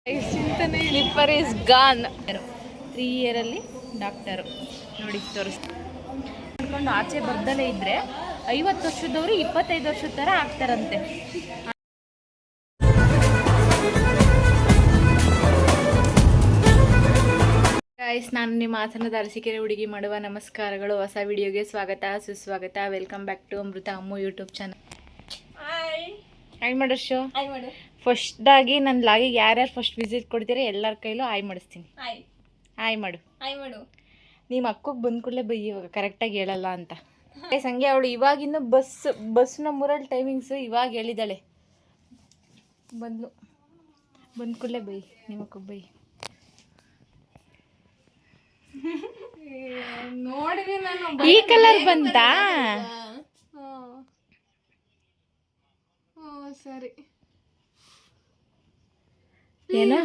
Slipper is gone. 3 ಇಯರಲ್ಲಿ doctor ನೋಡಿ ತೋರಿಸ್ಕೊಂಡು ಆಚೆ ಬರ್ದಲೇ ಇದ್ರೆ 50 ವರ್ಷದವರು 25 ವರ್ಷದ ಥರ ಆಗ್ತಾರಂತೆ. ಗೈಸ್, ನಾನು ನಿಮ್ಮ ಹಾಸನದ ಅರಸೀಕೆರೆ ಹುಡುಗಿ ಮಾಡುವ ನಮಸ್ಕಾರಗಳು. ಹೊಸ ವಿಡಿಯೋಗೆ ಸ್ವಾಗತ ಸುಸ್ವಾಗತ. Welcome back to Amrutha Ammu YouTube channel. Hi ಮಾಡು ಶೋ. ಫಸ್ಟಾಗಿ ನನ್ನ ಲಾಗಿಗೆ ಯಾರ್ಯಾರು ಫಸ್ಟ್ ವಿಸಿಟ್ ಕೊಡ್ತೀರಾ ಎಲ್ಲರ ಕೈಲೂ ಹಾಯ್ ಮಾಡಿಸ್ತೀನಿ. ಹಾಯ್ ಮಾಡು. ನಿಮ್ಮ ಅಕ್ಕಗೆ ಬಂದ ಕೂಡಲೇ ಬೈ, ಇವಾಗ ಕರೆಕ್ಟಾಗಿ ಹೇಳಲ್ಲ ಅಂತ. ಸಂಗೆ ಅವಳು ಇವಾಗಿನ್ನು ಬಸ್ ನಮ್ಮೂರಲ್ಲಿ ಟೈಮಿಂಗ್ಸು ಇವಾಗ ಹೇಳಿದ್ದಾಳೆ. ಬಂದು ಕೂಡಲೇ ಬೈ, ನಿಮ್ಮ ಅಕ್ಕಗೆ ಬೈ. ನೋಡಿದೆ ನಾನು. ಈ ಕಲರ್ ಬಂತಾ? ಸರಿ, ಏನೋ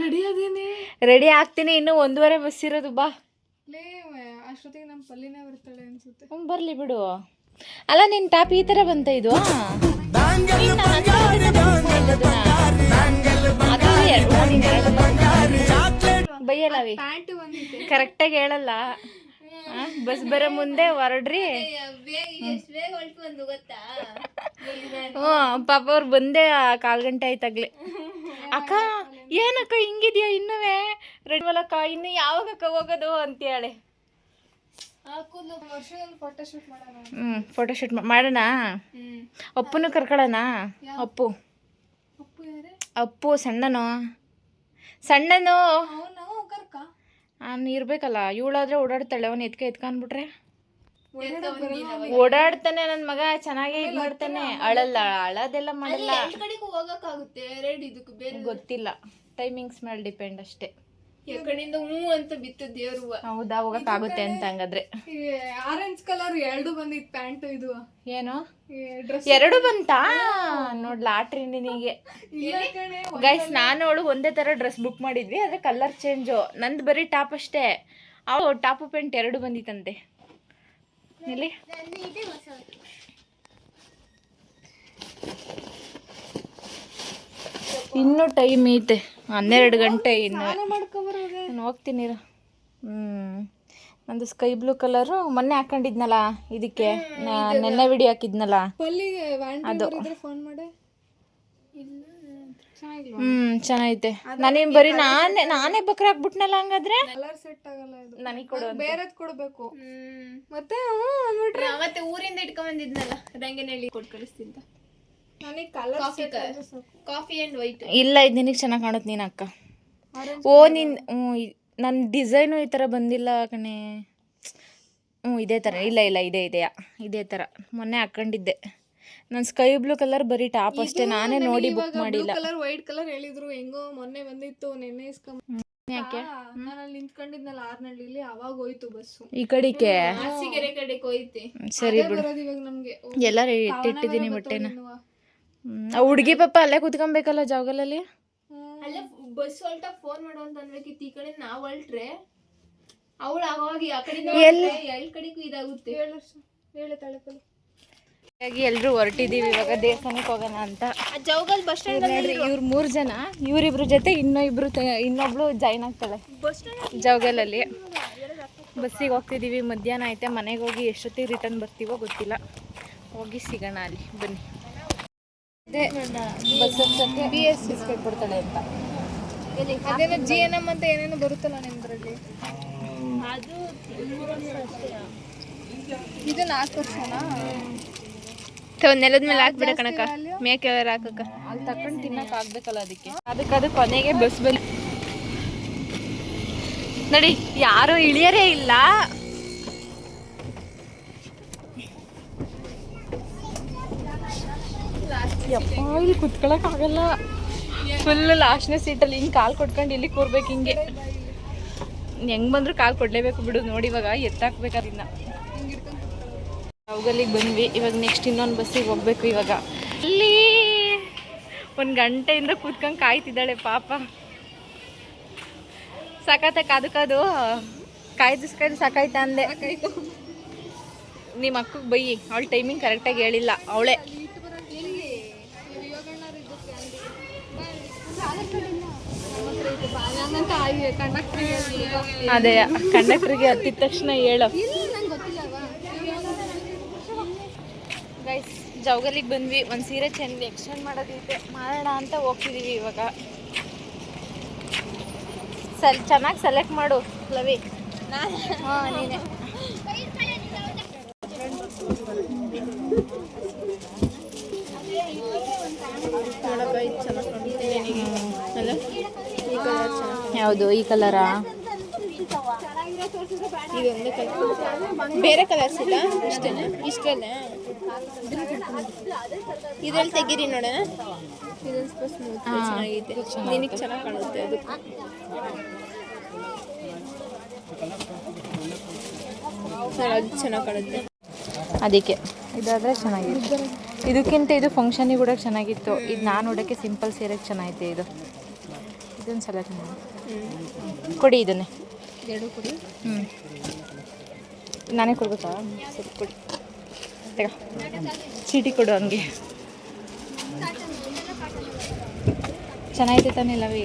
ರೆಡಿ ಆಗ್ತೀನಿ. ಇನ್ನು 1:15 ಬಸ್ ಇರೋದು. ಬಾ, ಅಷ್ಟೊತ್ತಿಗೆ ನಮ್ಮ ಪಲ್ಲಿನೇ ಬರ್ತಾಳೆ ಅನ್ಸುತ್ತೆ. ಬರ್ಲಿ ಬಿಡು. ಅಲ್ಲ, ನಿನ್ ಟಾಪ್ ಈ ತರ ಬಂತ ಇದು? ಬೈಯಲ್ಲ ಕರೆಕ್ಟಾಗಿ ಹೇಳಲ್ಲ. ಬಸ್ ಬರೋ ಮುಂದೆ ಹೊರಡ್ರಿ. ಪಾಪ ಅವ್ರು ಬಂದೆ 1/4 ಗಂಟೆ ಆಯ್ತಾಗ್ಲಿ. ಅಕ್ಕ ಏನಕ್ಕ ಹಿಂಗಿದ್ಯಾ ಇನ್ನುವೇ ರೆಡಿ ಮಲಕ್ಕ, ಇನ್ನು ಯಾವಾಗಕ್ಕ ಹೋಗೋದು ಅಂತೇಳಿ. ಫೋಟೋಶೂಟ್ ಮಾಡೋಣ. ಅಪ್ಪನು ಕರ್ಕೊಳ್ಳೋಣ. ಅಪ್ಪು ಸಣ್ಣನು ನಾನು ಇರ್ಬೇಕಲ್ಲ. ಇವಳಾದ್ರೆ ಓಡಾಡ್ತಾಳೆ, ಅವನು ಎತ್ಕೊಂಡ್ಬಿಟ್ರೆ ಓಡಾಡ್ತಾನೆ. ನನ್ನ ಮಗ ಚೆನ್ನಾಗೇ ಇದು ಮಾಡ್ತಾನೆ, ಅಳದೆಲ್ಲ ಮಾಡಲ್ಲ. ಗೊತ್ತಿಲ್ಲ, ಟೈಮಿಂಗ್ಸ್ ಮೇಲೆ ಡಿಪೆಂಡ್ ಅಷ್ಟೇ. ಅಂತ ಬಿತ್ತು ದೇವ್ರು. ಹೌದಾ, ಹೋಗಕ್ಕಾಗುತ್ತೆ ಅಂತ ಹಂಗಾದ್ರೆ. ಆರೆಂಜ್ ಕಲರ್ 2 ಬಂದಿತ್ತು ಪ್ಯಾಂಟ್. ಇದು ಏನು 2 ಬಂತಾ? ನೋಡ್ ಲಾಟ್ರಿ ನಿನಗೆ. ಗೈಸ್, ನಾನು ಅವಳು ಒಂದೇ ತರ ಡ್ರೆಸ್ ಬುಕ್ ಮಾಡಿದ್ವಿ, ಆದ್ರೆ ಕಲರ್ ಚೇಂಜು. ನಂದು ಬರೀ ಟಾಪ್ ಅಷ್ಟೇ. ಅವಳು ಟಾಪು ಪ್ಯಾಂಟ್ 2 ಬಂದಿತ್ತಂತೆ. ಇಲ್ಲಿ ಇನ್ನೂ ಟೈಮ್ ಐತೆ, 12 ಗಂಟೆ. ಇನ್ನು ನಾನು ಹೋಗ್ತೀನಿ. ನಂದು ಸ್ಕೈ ಬ್ಲೂ ಕಲರು ಮೊನ್ನೆ ಹಾಕೊಂಡಿದ್ನಲ್ಲ, ಇದಕ್ಕೆ ನೆನ್ನೆ ವಿಡಿಯೋ ಹಾಕಿದ್ನಲ್ಲ ಅದು. ಚೆನ್ನಾಗೈತೆ. ನಾನೇನು ಬರೀ ನಾನೇ ಬಕ್ರ ಹಾಕ್ಬಿಟ್ನಲ್ಲ. ಹಂಗಾದ್ರೆ ನನಗೆ ಕೊಡು, ಬೇರೆದ್ ಕೊಡ್ಬೇಕು. ಮತ್ತೆ ಊರಿಂದ ಇಟ್ಕೊಂಡ್ ಬಂದಿದ್ನಲ್ಲ, ರಂಗನಹಳ್ಳಿ ಕೊಟ್ಟು ಕಳಿಸ್ತಿದ್ದ. ಕಾಫಿ ಅಂಡ್ ವೈಟ್ ಇಲ್ಲ, ಇದು ನಿನಗೆ ಚೆನ್ನಾಗಿ ಕಾಣುತ್ತೆ. ನೀನು ಅಕ್ಕ. ಓ ನನ್ನ ಡಿಸೈನು ಈ ಥರ ಬಂದಿಲ್ಲ ಕಣೆ. ಇದೇ ಥರ. ಇಲ್ಲ ಇದೇ ಥರ ಮೊನ್ನೆ ಹಾಕೊಂಡಿದ್ದೆ. ನಾನು ಸ್ಕೈ ಬ್ಲೂ ಕಲರ್ ಬರೀ ಟಾಪ್ ಅಷ್ಟೇ, ನಾನೇ ನೋಡಿ ಬುಕ್ ಮಾಡಿಲ್ಲ. ವೈಟ್ ಕಲರ್ ಹೇಳಿದ್ರು, ಹೆಂಗೋ ಮೊನ್ನೆ ಬಂದಿತ್ತು, ನೆನ್ನೆ ಯಾಕೆ ನಾನು ಅಲ್ಲಿ ನಿಂತ್ಕೊಂಡಿದ್ನಲ್ಲ ಆರ್ನಳ್ಳಿಲಿ, ಅವಾಗ ಹೋಯ್ತು ಬಸ್ಸು ಈ ಕಡೆಗೆ. ಸರಿ ಬಿಡು, ಎಲ್ಲ ಇಟ್ಟಿದ್ದೀನಿ ಬಟ್ಟೆನ. ಹುಡುಗಿ ಪಾಪ ಅಲ್ಲೇ ಕುತ್ಕೊಬೇಕಲ್ಲ ಜಾಗಲಲ್ಲಿ. ಬಸ್ ಹೊಲ್ಟ ಫೋನ್ ಮಾಡೋ ಅಂತ ಅನ್ಬೇಕಿತ್ತು. ಈ ಕಡೆ ನಾವು ಹೊಲ್ಟ್ರೆ ಅವಳು ಅವಾಗ ಆ ಕಡೆಗೂ ಇದಾಗುತ್ತೆ. ಹಾಗಾಗಿ ಎಲ್ರು ಹೊರಟಿದೀವಿ ಇವಾಗ ದೇವಸ್ಥಾನಕ್ಕೆ ಹೋಗೋಣ ಅಂತ. ಜೌಗಲ್ ಬಸ್ ಸ್ಟ್ಯಾಂಡ್. ಇವ್ರು 3 ಜನ, ಇವರಿಬ್ರು ಜೊತೆ ಇನ್ನೊಬ್ಳು ಜಾಯ್ನ್ ಆಗ್ತಾಳೆ ಜೌಗಲಲ್ಲಿ. ಬಸ್ಸಿಗೆ ಹೋಗ್ತಿದೀವಿ. ಮಧ್ಯಾಹ್ನ ಐತೆ. ಮನೆಗೆ ಹೋಗಿ ಎಷ್ಟೊತ್ತಿಗೆ ರಿಟರ್ನ್ ಬರ್ತೀವೋ ಗೊತ್ತಿಲ್ಲ. ಹೋಗಿ ಸಿಗೋಣ ಅಲ್ಲಿ, ಬನ್ನಿ. ಬಸ್ ಹತ್ತಕ್ಕೆ BS ಬಿಸ್ಕೆಟ್ ಕೊಡ್ತಾಳೆ ಅಂತ. ಅದೇನೋ GNM ಅಂತ ಏನೇನೋ ಬರುತ್ತಲ್ಲ ನಿಮ್ದ್ರಲ್ಲಿ. ಅದು ಇದು 4 ವರ್ಷನಾ? ನೆಲದ ಮೇಲೆ ಹಾಕ್ಬಿಡ ಕಣಕ, ಮೇಕೆ ಹಾಕಕ್ಕ. ಅಲ್ಲಿ ತಕೊಂಡು ತಿನ್ನಕ್ ಆಗ್ಬೇಕಲ್ಲ, ಅದಕ್ಕೆ ಕೊನೆಗೆ ಬಸ್ ಬಂದು ನೋಡಿ. ಯಾರು ಇಳಿಯರೇ ಇಲ್ಲ. ಯಪ್ಪ, ಇಲ್ಲಿ ಕುತ್ಕೊಳಕ್ ಆಗಲ್ಲ. ಫುಲ್ ಲಾಸ್ಟ್ನೇ ಸೀಟಲ್ಲಿ ಹಿಂಗೆ ಕಾಲು ಕೊಟ್ಕೊಂಡು ಇಲ್ಲಿ ಕೂರ್ಬೇಕು. ಹಿಂಗೆ ಹೆಂಗ್ ಬಂದ್ರು ಕಾಲು ಕೊಡ್ಲೇಬೇಕು ಬಿಡು. ನೋಡಿ ಇವಾಗ ಎತ್ತಾಕ್ಬೇಕು ಅದನ್ನ. ಅವುಗಲ್ಲಿಗೆ ಬಂದ್ವಿ. ಇವಾಗ ನೆಕ್ಸ್ಟ್ ಇನ್ನೊಂದು ಬಸ್ಸಿಗೆ ಹೋಗ್ಬೇಕು. ಇವಾಗ ಅಲ್ಲಿ 1 ಗಂಟೆಯಿಂದ ಕೂತ್ಕೊಂಡು ಕಾಯ್ತಿದ್ದಾಳೆ ಪಾಪ. ಸಾಕಾತ ಕಾದು ಕಾಯ್ದು ಸಾಕಾಯ್ತಾ ಅಂದೆ. ನಿಮ್ಮ ಅಕ್ಕಗೆ ಬೈ, ಅವಳು ಟೈಮಿಂಗ್ ಕರೆಕ್ಟಾಗಿ ಹೇಳಿಲ್ಲ. ಅವಳೇ ಅದೇ ಕಂಡಕ್ಟ್ರಿಗೆ ಹತ್ತಿದ ತಕ್ಷಣ ಹೇಳು. ಗೈಸ್ ಜೌಗಲಿಗೆ ಬಂದ್ವಿ, ಒಂದು ಸೀರೆ ಚೆಂದ ಎಕ್ಸ್ಚೇಂಜ್ ಮಾಡೋದೈತೆ, ಮಾಡೋಣ ಅಂತ ಹೋಗ್ತಿದ್ದೀವಿ ಇವಾಗ. ಚೆನ್ನಾಗಿ ಸೆಲೆಕ್ಟ್ ಮಾಡು ಲವಿ. ಹಾಂ ನೀನೆ. ಯಾವುದು ಈ ಕಲರಾ? ಬೇರೆ ಕಲರ್ಸ್ ಇಲ್ಲ, ಇಷ್ಟೇನೆ ಇಷ್ಟರಲ್ಲೇ ಇದ್ರಲ್ಲಿ ತೆಗೀರಿ ನೋಡೋಣ. ಇದೊಂದು ಸ್ವಲ್ಪ ಸ್ಮೂತ್ ಚೆನ್ನಾಗಿದೆ, ನಿನಗೆ ಚೆನ್ನಾಗಿ ಕಾಣುತ್ತೆ. ಅದು ಅದು ಚೆನ್ನಾಗಿ ಕಾಣುತ್ತೆ, ಅದಕ್ಕೆ ಇದಾದರೆ ಚೆನ್ನಾಗಿತ್ತು. ಇದಕ್ಕಿಂತ ಇದು ಫಂಕ್ಷನಿಗೆ ಕೂಡ ಚೆನ್ನಾಗಿತ್ತು. ಇದು ನಾನು ನೋಡೋಕ್ಕೆ ಸಿಂಪಲ್ ಸೀರೆಗೆ ಚೆನ್ನಾಗೈತೆ. ಇದೊಂದು ಸೆಲೆಕ್ಟ್ ಮಾಡಿ ಕೊಡಿ, ಇದನ್ನೇ ಎರಡು ಕೊಡಿ. ನಾನೇ ಕೊಡ್ಬೇಕಾ? ಸರಿ ಕೊಡಿ, ತಗ ಚೀಟಿ ಕೊಡು. ಹಂಗೆ ಚೆನ್ನಾಗೈತೆ ತಾನೇ ಲವಿ?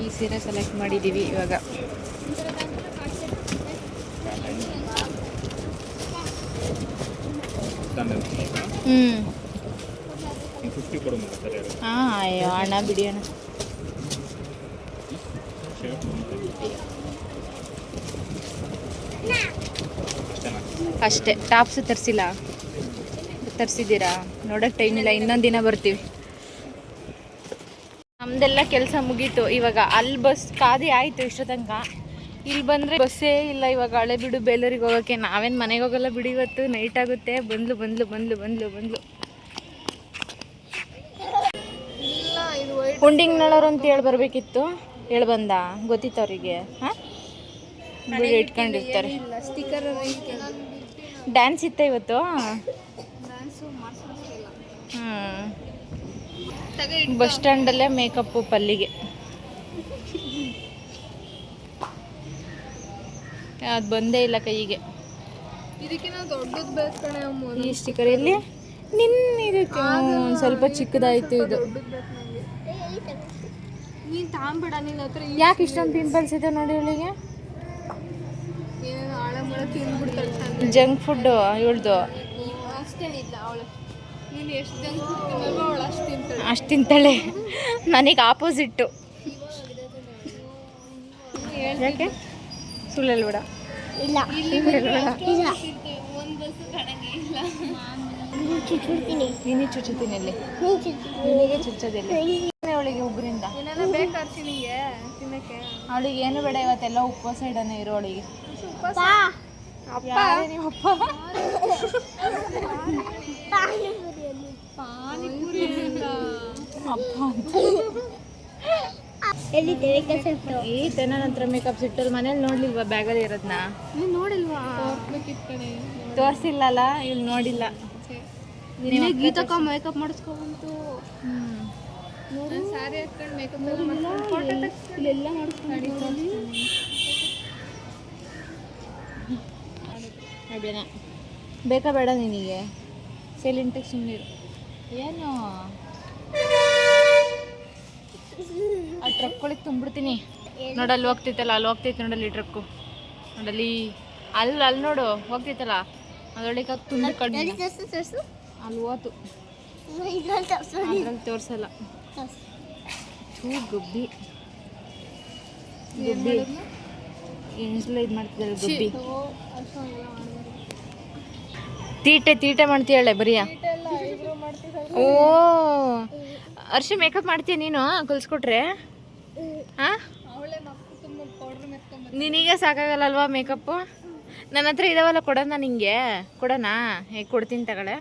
ಈ ಸೀರೆ ಸೆಲೆಕ್ಟ್ ಮಾಡಿದ್ದೀವಿ ಇವಾಗ. ಹಾಂ ಅಯ್ಯೋ ಅಣ್ಣ ಬಿಡಿ ಅಣ್ಣ. ಅಷ್ಟೇ. ಟಾಪ್ಸ್ ತರಿಸಿದ್ದೀರಾ? ನೋಡೋಕ್ಕೆ ಟೈಮ್ ಇಲ್ಲ, ಇನ್ನೊಂದು ದಿನ ಬರ್ತೀವಿ. ನಮ್ದೆಲ್ಲ ಕೆಲಸ ಮುಗೀತು ಇವಾಗ. ಅಲ್ಲಿ ಬಸ್ ಕಾದಿ ಆಯಿತು ಇಷ್ಟೋ ತನಕ. ಇಲ್ಲಿ ಬಂದರೆ ಬಸ್ಸೇ ಇಲ್ಲ ಇವಾಗ. ಹಳೆಬೀಡು ಬೇಲೂರಿಗೆ ಹೋಗೋಕ್ಕೆ ನಾವೇನು ಮನೆಗೆ ಹೋಗಲ್ಲ ಬಿಡಿ, ಇವತ್ತು ನೈಟ್ ಆಗುತ್ತೆ. ಬಂದ್ಲು ಹುಂಡಿಂಗ್ನಳವ್ರು ಅಂತ ಹೇಳಿ ಬರಬೇಕಿತ್ತು. ಹೇಳಿ ಬಂದ ಗೊತ್ತಿತ್ತು ಅವರಿಗೆ. ಹಾಂ ಬಿಡಿ, ಇಟ್ಕೊಂಡಿರ್ತಾರೆ. ಡ್ಯಾನ್ಸ್ ಇತ್ತ ಇವತ್ತು? ಬಸ್ ಸ್ಟ್ಯಾಂಡಲ್ಲೇ ಮೇಕಪ್ಪು ಪಲ್ಲಿಗೆ. ಅದು ಬಂದೇ ಇಲ್ಲ ಕೈಗೆ. ಈ ಸ್ಟಿಕರ್ ಇಲ್ಲಿ ಇದಕ್ಕೆ ಒಂದು ಸ್ವಲ್ಪ ಚಿಕ್ಕದಾಯಿತು ಇದು. ಯಾಕೆ ಇಷ್ಟೊಂದು ಪಿಂಪಲ್ಸ್ ಇದೆ ನೋಡಿ ಇವಳಿಗೆ? ಜಂಕ್ ಫುಡ್ ಇವಳ್ದು. ಅಷ್ಟು ತಿಂತಾಳೆ. ನನಗೆ ಆಪೋಸಿಟ್ಟು. ಯಾಕೆ ಸುಳ್ಳು ಹೇಳ್ಬೇಡ. ನೀನೇ ಚುಚ್ಚುತ್ತೀನಿ ಅಲ್ಲಿ. ನಿನಗೆ ಚುಚ್ಚೋದಿಲ್ಲ ಅವಳಿಗೆ ಉಗ್ರಿಂದ. ಅವಳಿಗೆ ಏನು ಬೇಡ, ಇವತ್ತೆಲ್ಲ ಉಪವಾಸ ಇಡನೆ ಇರೋ ಅವಳಿಗೆ. ನಿಮ್ಮಪ್ಪ ಈತ ನನ್ನ ಹತ್ರ ಮೇಕಪ್ ಸಿಟ್ಟಲ್ಲಿ ಮನೇಲಿ ನೋಡ್ಲಿಲ್ವಾ? ಬ್ಯಾಗಲ್ಲಿ ಇರೋದನ್ನ ನೋಡಿಲ್ವಾ? ತೋರಿಸಿಲ್ಲಲ್ಲ, ಇಲ್ಲಿ ನೋಡಿಲ್ಲ. ಗೀತಕ್ಕ ಮೇಕಪ್ ಮಾಡಿಸ್ಕೊಂತು. ಸ್ಯಾರಿ ಹಾಕೊಂಡು ಮೇಕಪ್ ಎಲ್ಲ ಮಾಡಿಸ್ಕೊಂಡು ಬೇಕಾ ಬೇಡ ನಿನಗೆ? ಸೈಲೆಂಟಾಗಿ ಸುಮ್ಮನಿರು. ಏನು ಆ ಟ್ರಕ್ಕೊಳಗೆ ತುಂಬಿಡ್ತೀನಿ. ನೋಡಲ್ಲಿ ಹೋಗ್ತೈತಲ್ಲ, ಅಲ್ಲಿ ಹೋಗ್ತೈತೆ ನೋಡಲ್ಲಿ ಟ್ರಕ್ಕು. ನೋಡಲ್ಲಿ ಅಲ್ಲಿ ನೋಡು ಹೋಗ್ತೈತಲ್ಲ, ಅದರೊಳಗೆ ತುಂಬ ಕಡಿಮೆ ಅಲ್ಲಿ ಹೋತು. ಅದ್ರಲ್ಲಿ ತೋರಿಸಲ್ಲ. ಗುಬ್ಬಿ ಎಣ್ಸ್ಲ ಇದು ಮಾಡ್ತಿದ್ದಾಳೆ ಗುಬ್ಬಿ. ತೀಟೆ ಮಾಡ್ತೀಯಳೆ ಬರಿಯ. ಓ ಅರ್ಷಿ ಮೇಕಪ್ ಮಾಡ್ತೀಯ ನೀನು? ಕಲಿಸ್ಕೊಟ್ರೆ ಹಾಂ? ನಿನಗೆ ಸಾಕಾಗಲ್ಲಲ್ವಾ ಮೇಕಪ್ಪು? ನನ್ನ ಹತ್ರ ಇದಾವಲ್ಲ, ಕೊಡೋಣ ನಿಂಗೆ? ಕೊಡೋಣ? ಹೇಗೆ ಕೊಡ್ತೀನಿ ತಗೊಳ್ಳೆ.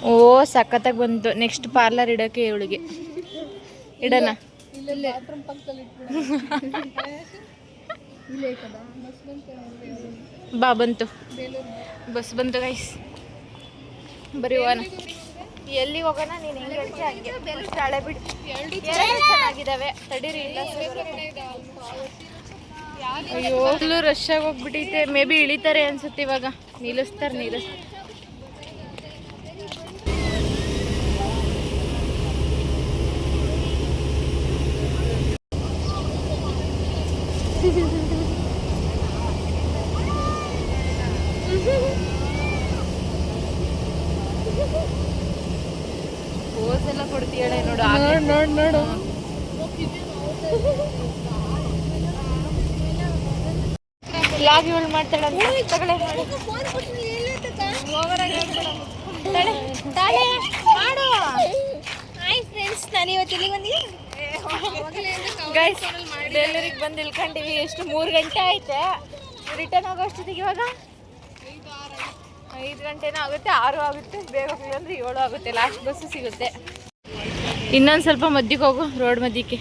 ಓ ಸಖತ್ತಾಗಿ ಬಂತು. ನೆಕ್ಸ್ಟ್ ಪಾರ್ಲರ್ ಇಡೋಕ್ಕೆ ಇವಳಿಗೆ ಇಡೋಣ. ಬಾ ಬಂತು, ಬಸ್ ಬಂತು ಗೈಸ್. ಬರೀ ಹೋಗೋಣ. ಎಲ್ಲಿ ಹೋಗೋಣ? ನೀನು ಹೆಂಗೆ ಹೇಳ್ತೀಯ ಹಂಗೆ. ಹಳೆ ಬಿಡು, ಚೆನ್ನಾಗಿದ್ದಾವೆ. ತಡೀರಿ ಇಲ್ಲ ಅಯ್ಯೋ ಫುಲ್ಲು ರಶ್ ಆಗಿ ಹೋಗ್ಬಿಟ್ಟೈತೆ. ಮೇ ಬಿ ಇಳಿತಾರೆ ಅನ್ಸುತ್ತೆ ಇವಾಗ. ನಿಲ್ಲಿಸ್ತಾರೆ. ಪೋಸ್ ಎಲ್ಲ ಕೊಡ್ತೀಯಳೆ ನೋಡು. ನೋಡು ಲಾಗ್ ಇವಳು ಮಾಡ್ತಾಳಂತ. ತಗೊಳ್ಳೆ ಮಾಡು. ಹಾಯ್ ಫ್ರೆಂಡ್ಸ್, ನಾನು ಇವತ್ತು ಎಲ್ಲಿಗೆ ಬಂದಿದ್ದೆ? ಗೈಸ್ ಡೆಲಿವರಿಗೆ ಬಂದು ಇಳ್ಕೊಂಡಿವಿ. ಎಷ್ಟು 3 ಗಂಟೆ ಐತೆ. ರಿಟರ್ನ್ ಆಗೋ ಅಷ್ಟೊತ್ತಿಗೆ ಇವಾಗ 5 ಗಂಟೆನೂ ಆಗುತ್ತೆ, 6 ಆಗುತ್ತೆ. ಬೇಗ ಅಂದರೆ 7 ಆಗುತ್ತೆ. ಲಾಸ್ಟ್ ಬಸ್ಸು ಸಿಗುತ್ತೆ. ಇನ್ನೊಂದು ಸ್ವಲ್ಪ ಮಧ್ಯಕ್ಕೆ ಹೋಗು, ರೋಡ್ ಮಧ್ಯಕ್ಕೆ.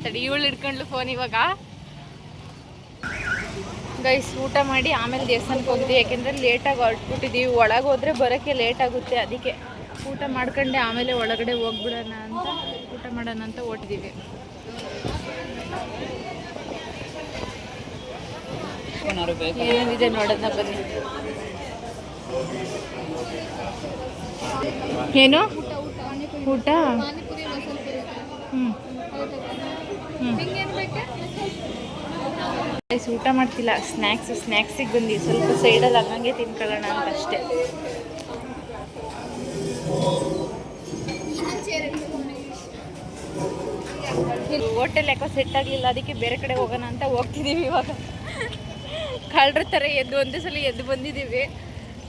ತಡಿ, ಇವಳು ಹಿಡ್ಕೊಂಡ್ಲು ಫೋನ್ ಇವಾಗ. ಗೈಸ್ ಊಟ ಮಾಡಿ ಆಮೇಲೆ ದೇವಸ್ಥಾನಕ್ಕೆ ಹೋಗಿದ್ವಿ. ಯಾಕೆಂದರೆ ಲೇಟಾಗಿ ಹೊರಟ್ಬಿಟ್ಟಿದ್ದೀವಿ. ಒಳಗೆ ಹೋದರೆ ಬರೋಕ್ಕೆ ಲೇಟ್ ಆಗುತ್ತೆ. ಅದಕ್ಕೆ ಊಟ ಮಾಡ್ಕೊಂಡೆ ಆಮೇಲೆ ಒಳಗಡೆ ಹೋಗ್ಬಿಡೋಣ ಅಂತ, ಊಟ ಮಾಡೋಣ ಅಂತ ಹೊರಟಿದ್ದೀವಿ. ಏನೇನಿದೆ ನೋಡೋಣ ಬನ್ನಿ. ಏನು ಊಟ? ಊಟ ಮಾಡ್ತಿಲ್ಲ, ಸ್ನ್ಯಾಕ್ಸಿಗೆ ಬಂದು ಸ್ವಲ್ಪ ಸೈಡಲ್ಲಿ ಹಂಗೆ ತಿನ್ಕೊಳ್ಳೋಣ ಅಂತ ಅಷ್ಟೇ. ಹೋಟೆಲ್ ಯಾಕೋ ಸೆಟ್ ಆಗಲಿಲ್ಲ, ಅದಕ್ಕೆ ಬೇರೆ ಕಡೆ ಹೋಗೋಣ ಅಂತ ಹೋಗ್ತಿದ್ದೀವಿ ಇವಾಗ. ಕಳ್ರ ಥರ ಒಂದೇ ಸಲ ಎದ್ದು ಬಂದಿದ್ದೀವಿ,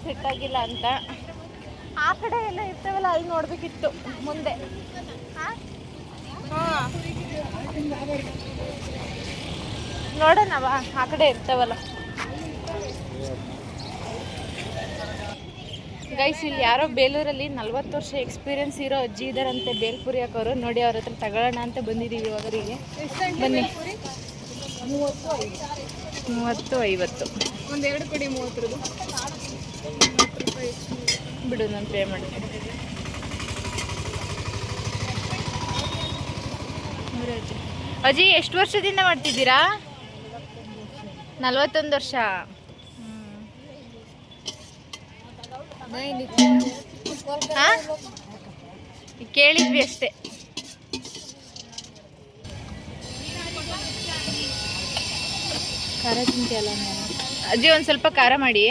ಸೆಟ್ ಆಗಿಲ್ಲ ಅಂತ. ಆ ಕಡೆ ಎಲ್ಲ ಇರ್ತಾವಲ್ಲ, ಅಲ್ಲಿ ನೋಡಬೇಕಿತ್ತು ಮುಂದೆ. ಹಾಂ ನೋಡೋಣವಾ, ಆ ಕಡೆ ಇರ್ತಾವಲ್ಲ. ಗೈಸ್ ಇಲ್ಲಿ ಯಾರೋ ಬೇಲೂರಲ್ಲಿ 40 ವರ್ಷ ಎಕ್ಸ್ಪೀರಿಯನ್ಸ್ ಇರೋ ಅಜ್ಜಿ ಇದ್ದಾರಂತೆ, ಬೇಲ್ಪುರಿ ಹಾಕೋರು. ನೋಡಿ ಅವ್ರ ಹತ್ರ ತಗೊಳ್ಳೋಣ ಅಂತ ಬಂದಿದ್ದೀವಿ ಅವರಿಗೆ. ಬನ್ನಿ. 30-50 ಒಂದೆರಡು ಕೊಡಿ. 30 ರೂಪಾಯಿ ಬಿಡು, ನಾನು ಪೇ ಮಾಡ್ತೀನಿ. ಅಜ್ಜಿ ಎಷ್ಟು ವರ್ಷದಿಂದ ಮಾಡ್ತಿದ್ದೀರಾ? 41 ವರ್ಷ. ಕೇಳಿದ್ವಿ ಅಷ್ಟೇ. ಖಾರ ತಿಂತಿಯಲ್ಲ ಅಜ್ಜಿ, ಒಂದು ಸ್ವಲ್ಪ ಖಾರ ಮಾಡಿ.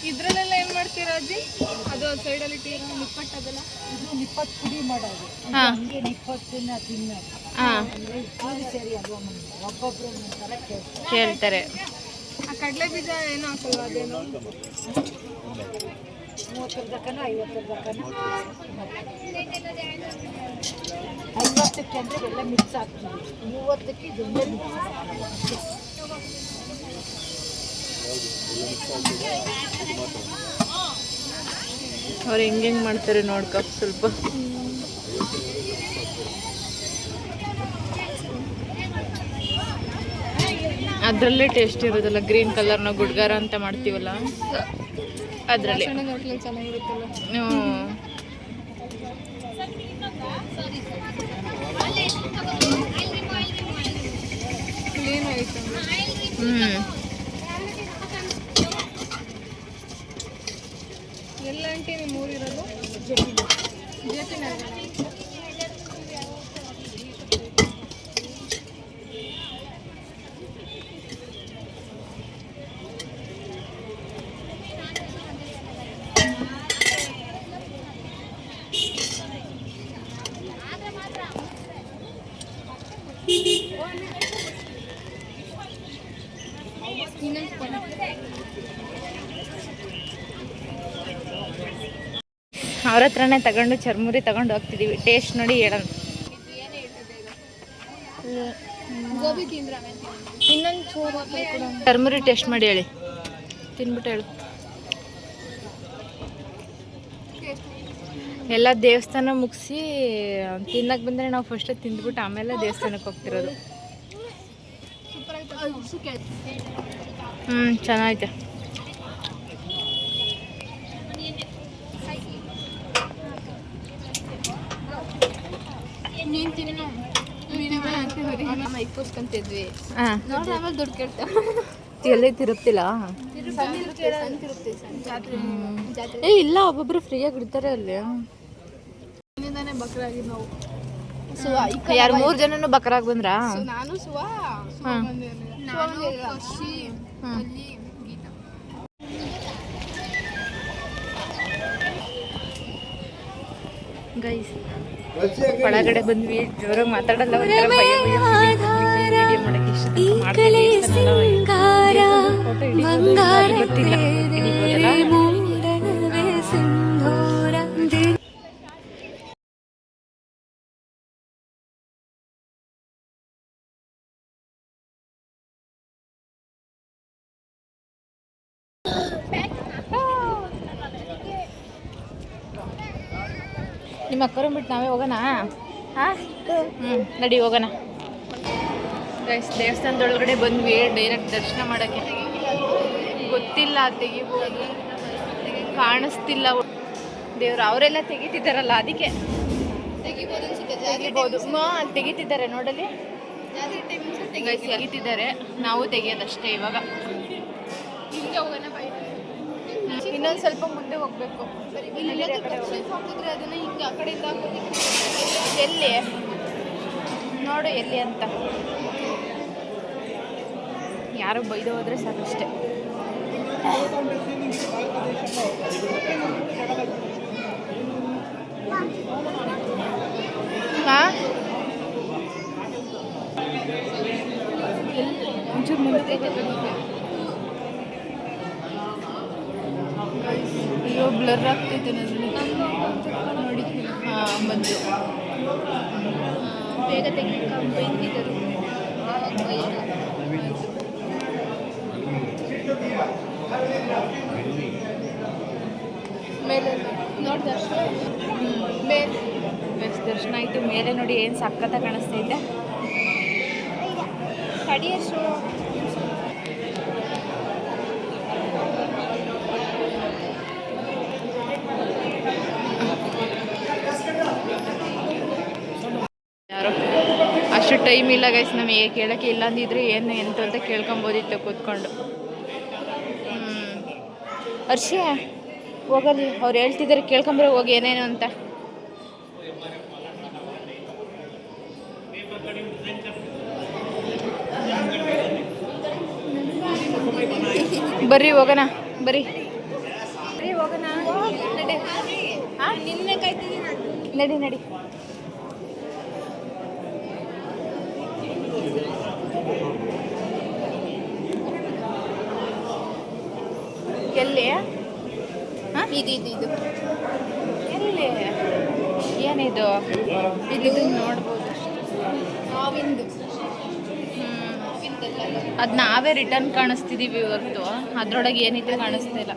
ಇದ್ರಲ್ಲೆಲ್ಲ ಏನು ಮಾಡ್ತೀರಾ ಅಜ್ಜಿ? ಅದು ಸೈಡಲ್ಲಿ ನಿಪ್ಪಟ್ಟು ಅದೆಲ್ಲ ನಿಪ್ಪಟ್ಟು ಪುಡಿ ಮಾಡೋದು. ಹಂಗೆ ನಿಪ್ಪಟ್ಟನ್ನ ತಿನ್ನೋದು. ಸರಿ ಅದು ಒಬ್ಬೊಬ್ರು ಕೇಳ್ತಾರೆ. ಆ ಕಡಲೆ ಬೀಜ ಏನೋ ಹಾಕಲ್ವ? ಅದೇನು 30 ತನಕ 50 ತನಕ 50ಕ್ಕೆ ಅಂದರೆ ಎಲ್ಲ ಮಿಕ್ಸ್ ಆಗ್ತೀವಿ. 30ಕ್ಕೆ ಇದೊಂದೇ ಮಿಕ್ಸ್. ಅವ್ರು ಹೆಂಗೆ ಮಾಡ್ತಾರೆ ನೋಡ್ಕೊ ಸ್ವಲ್ಪ. ಅದರಲ್ಲೇ ಟೇಸ್ಟ್ ಇರೋದಲ್ಲ, ಗ್ರೀನ್ ಕಲರ್ನ ಗುಡ್ಗಾರ ಅಂತ ಮಾಡ್ತೀವಲ್ಲ ಅದರಲ್ಲಿ. ಚೆನ್ನಾಗಿರುತ್ತಲ್ಲ. ಏನಾಯ್ತು? ಎಲ್ಲ ಆಂಟಿ ನಿಮ್ಮ ಊರಿರೋದು? ಜೆ.ಪಿ. ನಗರ. ಅವ್ರ ಹತ್ರನೇ ತಗೊಂಡು ಚರ್ಮುರಿ ತಗೊಂಡು ಹೋಗ್ತಿದ್ದೀವಿ. ಟೇಸ್ಟ್ ನೋಡಿ ಹೇಳೋಣ. ಗೋಬಿ ತಿಂದ್ರೆ ಇನ್ನೊಂದು ಚೂರು ಚರ್ಮುರಿ ಟೇಸ್ಟ್ ಮಾಡಿ ಹೇಳಿ, ತಿನ್ಬಿಟ್ಟು ಹೇಳು. ಎಲ್ಲ ದೇವಸ್ಥಾನ ಮುಗಿಸಿ ತಿನ್ನಕ್ಕೆ ಬಂದರೆ ನಾವು ಫಸ್ಟ್ ತಿಂದ್ಬಿಟ್ಟು ಆಮೇಲೆ ದೇವಸ್ಥಾನಕ್ಕೆ ಹೋಗ್ತಿರೋದು. ಚೆನ್ನಾಗೈತೆ. ನೀನು ತಿನ್ನು ಮೈಕ್ ಕೂಸ್ಕೊಂತಿದ್ವಿ ಹಾಂ ನೋಡ್ರಿ ಆಮೇಲೆ ದುಡ್ಡು ಕೇಳ್ತಾ ಎಲ್ಲಿ ತಿರುಗ್ತಿಲ್ಲ ಜಾತ್ರೆ ಏ ಇಲ್ಲ ಒಬ್ಬೊಬ್ರು ಫ್ರೀಯಾಗಿ ಇರ್ತಾರೆ ಅಲ್ಲಿ ಇಂದಾನೆ ಬಕ್ರಾಗಿ ನಾವು ಯಾರು 3 ಜನನು ಬಕರಾಗಿ ಬಂದ್ರಾ ನಾನು ಸುವಾ ಹಾಂ ಖುಷಿ ಅಲ್ಲಿ ಗೀತಾ ಗೈಸ್ ಒಳಗಡೆ ಬಂದ್ವಿ ಜೋರಾಗಿ ಮಾತಾಡಲ್ಲ ಒಂಥರ ಭಯ ವಿಡಿಯೋ ಮಾಡಕ್ಕೆ ಇಷ್ಟ ಫೋಟೋ ಗೊತ್ತಿಲ್ಲ ಹಿಡಿಬೋದಲ್ಲ ನಿಮ್ಮ ಅಕ್ಕರು ಬಿಟ್ಟು ನಾವೇ ಹೋಗೋಣ ಹಾಂ ನಡಿ ಹೋಗೋಣ ಗೈಸ್ ದೇವಸ್ಥಾನದೊಳಗಡೆ ಬಂದ್ವಿ ಡೈರೆಕ್ಟ್ ದರ್ಶನ ಮಾಡೋಕ್ಕೆ ಗೊತ್ತಿಲ್ಲ ತೆಗಿಬೋದು ಕಾಣಿಸ್ತಿಲ್ಲ ದೇವ್ರು ಅವರೆಲ್ಲ ತೆಗಿತಿದ್ದಾರಲ್ಲ ಅದಕ್ಕೆ ತೆಗಿಬೋದು ಅನ್ಸುತ್ತೆ ತೆಗಿಬೋದು ತೆಗಿತಿದ್ದಾರೆ ನೋಡಲಿ ಗೈಸ್ ತೆಗಿತಿದ್ದಾರೆ ನಾವು ತೆಗಿಯೋದಷ್ಟೇ ಇವಾಗ ಹಿಂಗೆ ಹೋಗೋಣ ಬೈ ಇನ್ನೊಂದು ಸ್ವಲ್ಪ ಮುಂದೆ ಹೋಗ್ಬೇಕು ಹಾಕಿದ್ರೆ ಅದನ್ನ ಹಿಂಗೆ ಆ ಕಡೆಯಿಂದ ಎಲ್ಲಿ ನೋಡು ಎಲ್ಲಿ ಅಂತ ಯಾರು ಬೈದು ಹೋದ್ರೆ ಸಾಕಷ್ಟೇ ಹಾಂ ಒಂಚೂರು ಮುಂದೆ ಅಯ್ಯೋ ಬ್ಲರ್ ಆಗ್ತೈತೆ ನನಗೆ ನೋಡಿ ಹಾಂ ಬಂದು ಬೇಗ ತೆಗಿಬೇಕು ಹಿಂಗಿದ್ದರು ಮೇಲೆ ನೋಡಿ ದರ್ಶನ ಮೇಲೆ ದರ್ಶನ ಆಯಿತು ಮೇಲೆ ನೋಡಿ ಏನು ಸಖತ್ತಾಗಿ ಕಾಣಿಸ್ತೈತೆ ತಡಿಯಷ್ಟು ಯಾರೋ ಅಷ್ಟು ಟೈಮ್ ಇಲ್ಲ ಗೈಸ್ ನಮಗೆ ಕೇಳೋಕ್ಕೆ ಇಲ್ಲ ಅಂದಿದ್ರೆ ಏನು ಎಂತ ಅಂತ ಕೇಳ್ಕೊಬೋದಿತ್ತು ಕೂತ್ಕೊಂಡು ಹರ್ಷಿ ಹೋಗಲಿ ಅವ್ರು ಹೇಳ್ತಿದ್ದಾರೆ ಕೇಳ್ಕೊಂಬರೋ ಹೋಗಿ ಏನೇನು ಅಂತ ಬರ್ರಿ ಹೋಗೋಣ ಬರ್ರಿ ಹೋಗೋಣ ನಡಿ ಹಾಂ ನಿನ್ನೆ ಕಾಯ್ತಿದ್ದೀನಿ ನಡಿ ನಡಿ ಎಲ್ಲಿ ಹಾಂ ಇದು ಎಲ್ಲಿ ಏನಿದು ಇದು ನೋಡ್ಬೋದು ನಾವಿಂದು ಅದು ನಾವೇ ರಿಟರ್ನ್ ಕಾಣಿಸ್ತಿದ್ದೀವಿ ಹೊರತು ಅದ್ರೊಳಗೆ ಏನಿದೆ ಕಾಣಿಸ್ತಿಲ್ಲ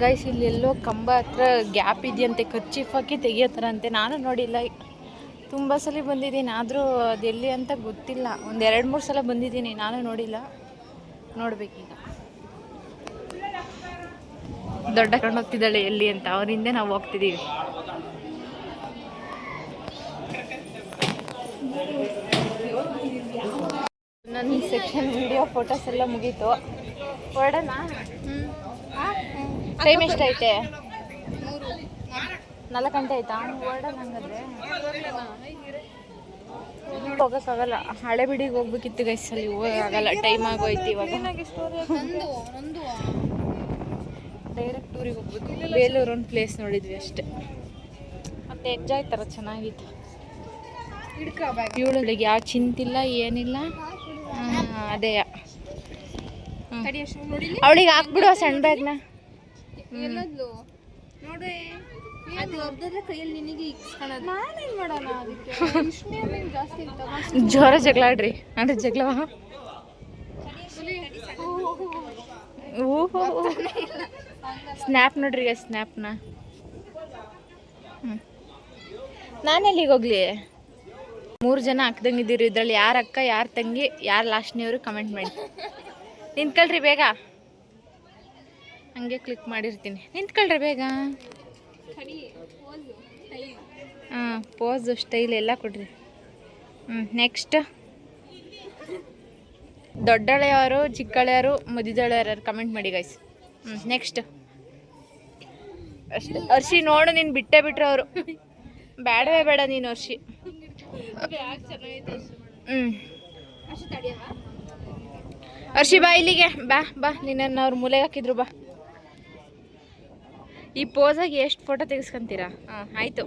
ಗೈಸ್ ಇಲ್ಲಿ ಎಲ್ಲೋ ಕಂಬ ಹತ್ರ ಗ್ಯಾಪ್ ಇದೆಯಂತೆ ಕರ್ಚೀಫ್ ಹಾಕಿ ತೆಗಿಯೋತಾರಂತೆ ನಾನು ನೋಡಿಲ್ಲ ತುಂಬ ಸಲ ಬಂದಿದ್ದೀನಿ ಆದರೂ ಅದು ಎಲ್ಲಿ ಅಂತ ಗೊತ್ತಿಲ್ಲ ಒಂದು 2-3 ಸಲ ಬಂದಿದ್ದೀನಿ ನಾನು ನೋಡಿಲ್ಲ ನೋಡ್ಬೇಕೀಗ ದೊಡ್ಡ ಕಣ್ಣು ಹೋಗ್ತಿದ್ದಾಳೆ ಎಲ್ಲಿ ಅಂತ ಅವ್ರ ಹಿಂದೆ ನಾವು ಹೋಗ್ತಿದ್ದೀವಿ ನನ್ನ ಸೆಕ್ಷನ್ ವಿಡಿಯೋ ಫೋಟೋಸ್ ಎಲ್ಲ ಮುಗೀತು ಹೊರಡೋಣ ಟೈಮ್ ಎಷ್ಟೈತೆ 4 ಗಂಟೆ ಆಯ್ತಾ ಹೊರಡೋಣ ಹಂಗಾದ್ರೆ ಹೋಗೋಕ್ಕಾಗಲ್ಲ ಹಳೆಬೀಡಿಗೆ ಹೋಗ್ಬೇಕಿತ್ತು ಗೈಸ್ ಅಲ್ಲಿ ಹೋಗೋಕ್ಕಾಗಲ್ಲ ಟೈಮ್ ಆಗೋಯ್ತು ಇವಾಗ ಡೈರೆಕ್ಟ್ ಟೂರಿಗೆ ಹೋಗ್ಬೇಕು ಬೇಲೂರು ಒಂದು ಪ್ಲೇಸ್ ನೋಡಿದ್ವಿ ಅಷ್ಟೇ ಮತ್ತೆ ಎಂಜಾಯ್ ಥರ ಚೆನ್ನಾಗಿತ್ತು ಇವಳಿಗೆ ಯಾವ ಚಿಂತಿಲ್ಲ ಏನಿಲ್ಲ ಅದೇ ಅವಳಿಗೆ ಹಾಕ್ಬಿಡು ಆ ಸಣ್ಣ ಬ್ಯಾಗ್ನ ಎಲ್ಲದ್ಲು ನೋಡ್ರಿ ಅದು ಅರ್ಧದ್ರೆ ಕೈಯಲ್ಲಿ ನಿನಗೆ ಇಕ್ಸ್ಕೊಳ್ಳೋದು ನಾನೇನು ಮಾಡೋಣ ಅದಕ್ಕೆ ಇಷ್ಟನೇ ಜಾಸ್ತಿ ಇತ್ತು ಜೋರ ಜಗಳಾಡ್ರಿ ಅಂದ್ರೆ ಜಗಳ ಓಹೋ ಸ್ನ್ಯಾಪ್ ನೋಡ್ರಿ ಸ್ನ್ಯಾಪ್ನ ನಾನು ಎಲ್ಲಿಗೆ ಹೋಗ್ಲಿ 3 ಜನ ಅಕ್ಕದಂಗಿದ್ದೀರಿ. ಇದ್ರಲ್ಲಿ ಯಾರ ಅಕ್ಕ, ಯಾರ ತಂಗಿ, ಯಾರು ಲಾಸ್ಟ್ನೇವರು ಕಮೆಂಟ್ ಮಾಡಿ. ನಿಂತ್ಕೊಳ್ರಿ ಬೇಗ. ಹಂಗೆ ಕ್ಲಿಕ್ ಮಾಡಿರ್ತೀನಿ. ನಿಂತ್ಕೊಳ್ರಿ ಬೇಗ. ಹಾಂ, ಪೋಸು, ಸ್ಟೈಲ್ ಎಲ್ಲ ಕೊಡ್ರಿ. ನೆಕ್ಸ್ಟ್ ದೊಡ್ಡಳೆಯವರು, ಚಿಕ್ಕಳೆಯರು, ಮಧ್ಯದಳೆಯರು ಕಮೆಂಟ್ ಮಾಡಿ ಗೈಸ್. ನೆಕ್ಸ್ಟ್ ಅಷ್ಟೇ. ಅರ್ಷಿ ನೋಡು, ನೀನು ಬಿಟ್ಟರೆ ಅವರು. ಬೇಡವೇ ಬೇಡ ನೀನು ಅರ್ಷಿ. ಅರ್ಷಿ ಬಾ ಇಲ್ಲಿಗೆ. ಬಾ ನಿನ್ನನ್ನು ಅವ್ರು ಮೂಲೆಗೆ ಹಾಕಿದ್ರು. ಬಾ. ಈ ಪೋಸಾಗಿ ಎಷ್ಟು ಫೋಟೋ ತೆಗೆಸ್ಕೊಂತೀರಾ? ಹಾಂ, ಆಯಿತು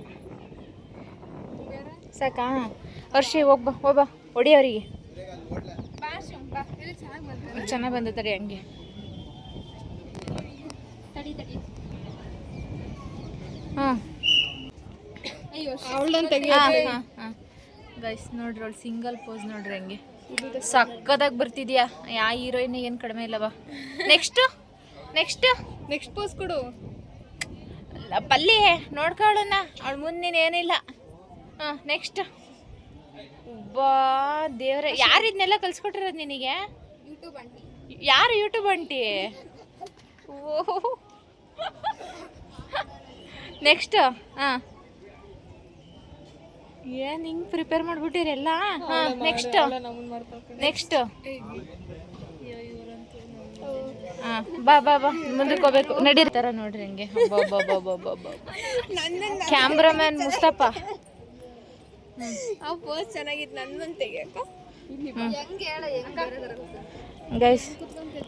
ಸಾಕಾ? ಅರ್ಷಿ ಹೋಗ್ಬಾ ಹೊಡಿ ಅವರಿಗೆ. ಚೆನ್ನಾಗಿ ಬಂದತಡಿ ಹಂಗೆ. ಹಾಂ ಗೈಸ್ ನೋಡ್ರಿ, ಅವಳು ಸಿಂಗಲ್ ಪೋಸ್ ನೋಡ್ರಿ ಹಂಗೆ ಸಕ್ಕದಾಗಿ ಬರ್ತಿದ್ಯಾ. ಯಾ ಹೀರೋಯಿನ್ ಏನು ಕಡಿಮೆ ಇಲ್ಲವಾ? ನೆಕ್ಸ್ಟ್ ಪೋಸ್ ಕೊಡು. ಪಲ್ಲಿ ನೋಡ್ಕೊಳ್ಳೋಣ, ಅವಳು ಮುಂದೆ ನೀನು ಏನಿಲ್ಲ. ಹಾಂ, ನೆಕ್ಸ್ಟ್. ಬಾ ದೇವ್ರೆ, ಯಾರು ಇದನ್ನೆಲ್ಲ ಕಲ್ಸ್ಕೊಟ್ಟಿರೋದು ನಿನಗೆ? ಯಾರು ಯೂಟ್ಯೂಬ್ ಆಂಟಿ? ಓಹೋ. ನೆಕ್ಸ್ಟ್. ಹಾಂ, ಏನು ಹಿಂಗೆ ಪ್ರಿಪೇರ್ ಮಾಡಿಬಿಟ್ಟಿರೆಲ್ಲ? ಹಾಂ, ನೆಕ್ಸ್ಟ್. ಹಾಂ, ಬಾ ಮುಂದಕ್ಕೆ ಹೋಗ್ಬೇಕು. ನಡೀರ್ತಾರ ನೋಡ್ರಿ ಹಂಗೆ. ಕ್ಯಾಮ್ರಾಮ್ಯಾನ್ ಮುಸ್ತಫಾ. ಗೈಸ್,